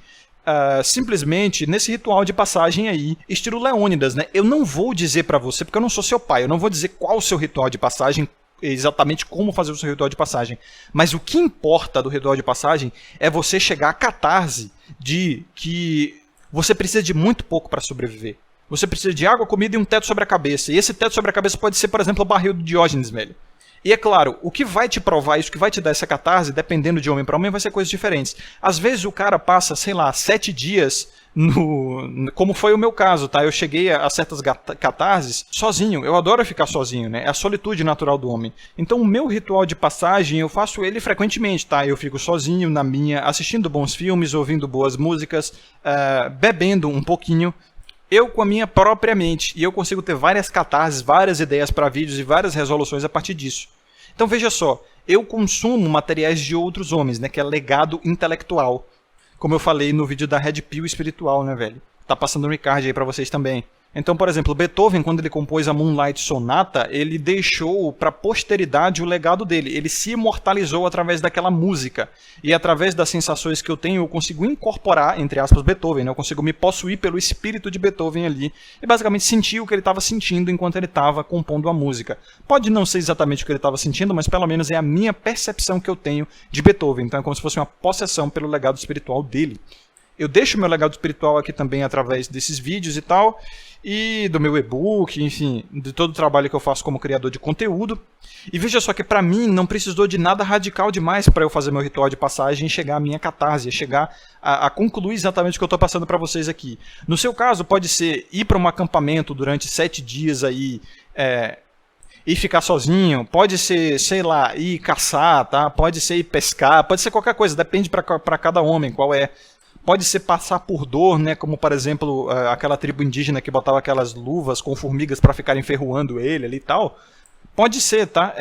simplesmente nesse ritual de passagem aí, estilo Leônidas, né? Eu não vou dizer pra você, porque eu não sou seu pai, eu não vou dizer qual o seu ritual de passagem, exatamente como fazer o seu ritual de passagem. Mas o que importa do ritual de passagem é você chegar à catarse de que você precisa de muito pouco para sobreviver. Você precisa de água, comida e um teto sobre a cabeça. E esse teto sobre a cabeça pode ser, por exemplo, o barril do Diógenes, velho. E é claro, o que vai te provar isso, o que vai te dar essa catarse, dependendo de homem para homem, vai ser coisas diferentes. Às vezes o cara passa, sei lá, 7 dias como foi o meu caso, tá? Eu cheguei a certas catarses sozinho. Eu adoro ficar sozinho, né? É a solitude natural do homem. Então o meu ritual de passagem, eu faço ele frequentemente, tá? Eu fico sozinho na minha, assistindo bons filmes, ouvindo boas músicas, bebendo um pouquinho. Eu com a minha própria mente, e eu consigo ter várias catarses, várias ideias para vídeos e várias resoluções a partir disso. Então veja só, eu consumo materiais de outros homens, né, que é legado intelectual. Como eu falei no vídeo da Red Pill espiritual, né, velho? Tá passando um recard aí para vocês também. Então, por exemplo, Beethoven, quando ele compôs a Moonlight Sonata, ele deixou para a posteridade o legado dele. Ele se imortalizou através daquela música. E através das sensações que eu tenho, eu consigo incorporar, entre aspas, Beethoven, né? Eu consigo me possuir pelo espírito de Beethoven ali e basicamente sentir o que ele estava sentindo enquanto ele estava compondo a música. Pode não ser exatamente o que ele estava sentindo, mas pelo menos é a minha percepção que eu tenho de Beethoven. Então é como se fosse uma possessão pelo legado espiritual dele. Eu deixo meu legado espiritual aqui também através desses vídeos e tal, e do meu e-book, enfim, de todo o trabalho que eu faço como criador de conteúdo. E veja só que para mim não precisou de nada radical demais para eu fazer meu ritual de passagem e chegar à minha catarse, chegar a concluir exatamente o que eu estou passando para vocês aqui. No seu caso, pode ser ir para um acampamento durante 7 dias aí, e ficar sozinho, pode ser, sei lá, ir caçar, tá? Pode ser ir pescar, pode ser qualquer coisa, depende para cada homem qual é. Pode ser passar por dor, né? Como, por exemplo, aquela tribo indígena que botava aquelas luvas com formigas para ficarem ferroando ele ali e tal. Pode ser, tá?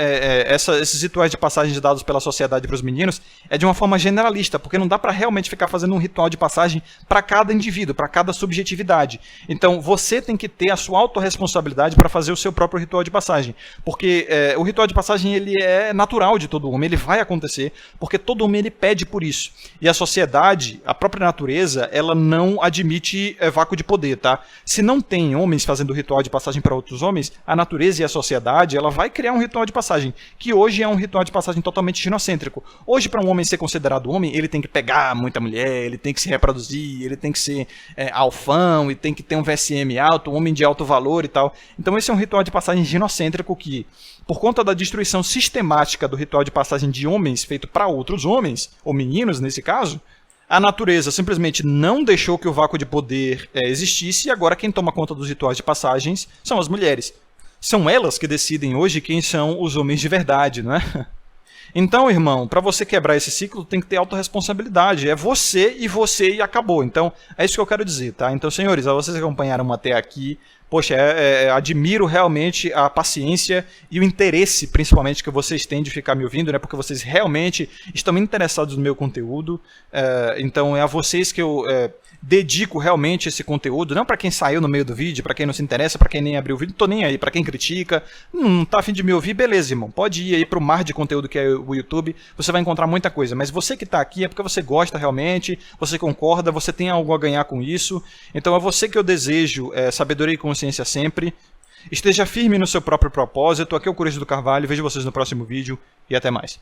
Esses rituais de passagem dados pela sociedade para os meninos é de uma forma generalista, porque não dá para realmente ficar fazendo um ritual de passagem para cada indivíduo, para cada subjetividade. Então, você tem que ter a sua autorresponsabilidade para fazer o seu próprio ritual de passagem. Porque o ritual de passagem ele é natural de todo homem, ele vai acontecer, porque todo homem ele pede por isso. E a sociedade, a própria natureza, ela não admite vácuo de poder, tá? Se não tem homens fazendo ritual de passagem para outros homens, a natureza e a sociedade, ela vai vai criar um ritual de passagem, que hoje é um ritual de passagem totalmente ginocêntrico. Hoje, para um homem ser considerado homem, ele tem que pegar muita mulher, ele tem que se reproduzir, ele tem que ser alfão, e tem que ter um VSM alto, um homem de alto valor e tal. Então esse é um ritual de passagem ginocêntrico que, por conta da destruição sistemática do ritual de passagem de homens feito para outros homens, ou meninos nesse caso, a natureza simplesmente não deixou que o vácuo de poder existisse, e agora quem toma conta dos rituais de passagens são as mulheres. São elas que decidem hoje quem são os homens de verdade, não é? Então, irmão, para você quebrar esse ciclo, tem que ter autorresponsabilidade. É você e acabou. Então, é isso que eu quero dizer, tá? Então, senhores, a vocês que acompanharam até aqui, poxa, admiro realmente a paciência e o interesse, principalmente, que vocês têm de ficar me ouvindo, né? Porque vocês realmente estão interessados no meu conteúdo. Então, é a vocês que eu dedico realmente esse conteúdo, não para quem saiu no meio do vídeo, para quem não se interessa, para quem nem abriu o vídeo, tô nem aí, para quem critica, não tá a fim de me ouvir, beleza, irmão, pode ir aí pro mar de conteúdo que é o YouTube, você vai encontrar muita coisa, mas você que tá aqui é porque você gosta realmente, você concorda, você tem algo a ganhar com isso, então é você que eu desejo sabedoria e consciência sempre, esteja firme no seu próprio propósito, aqui é o Coruja do Carvalho, vejo vocês no próximo vídeo e até mais.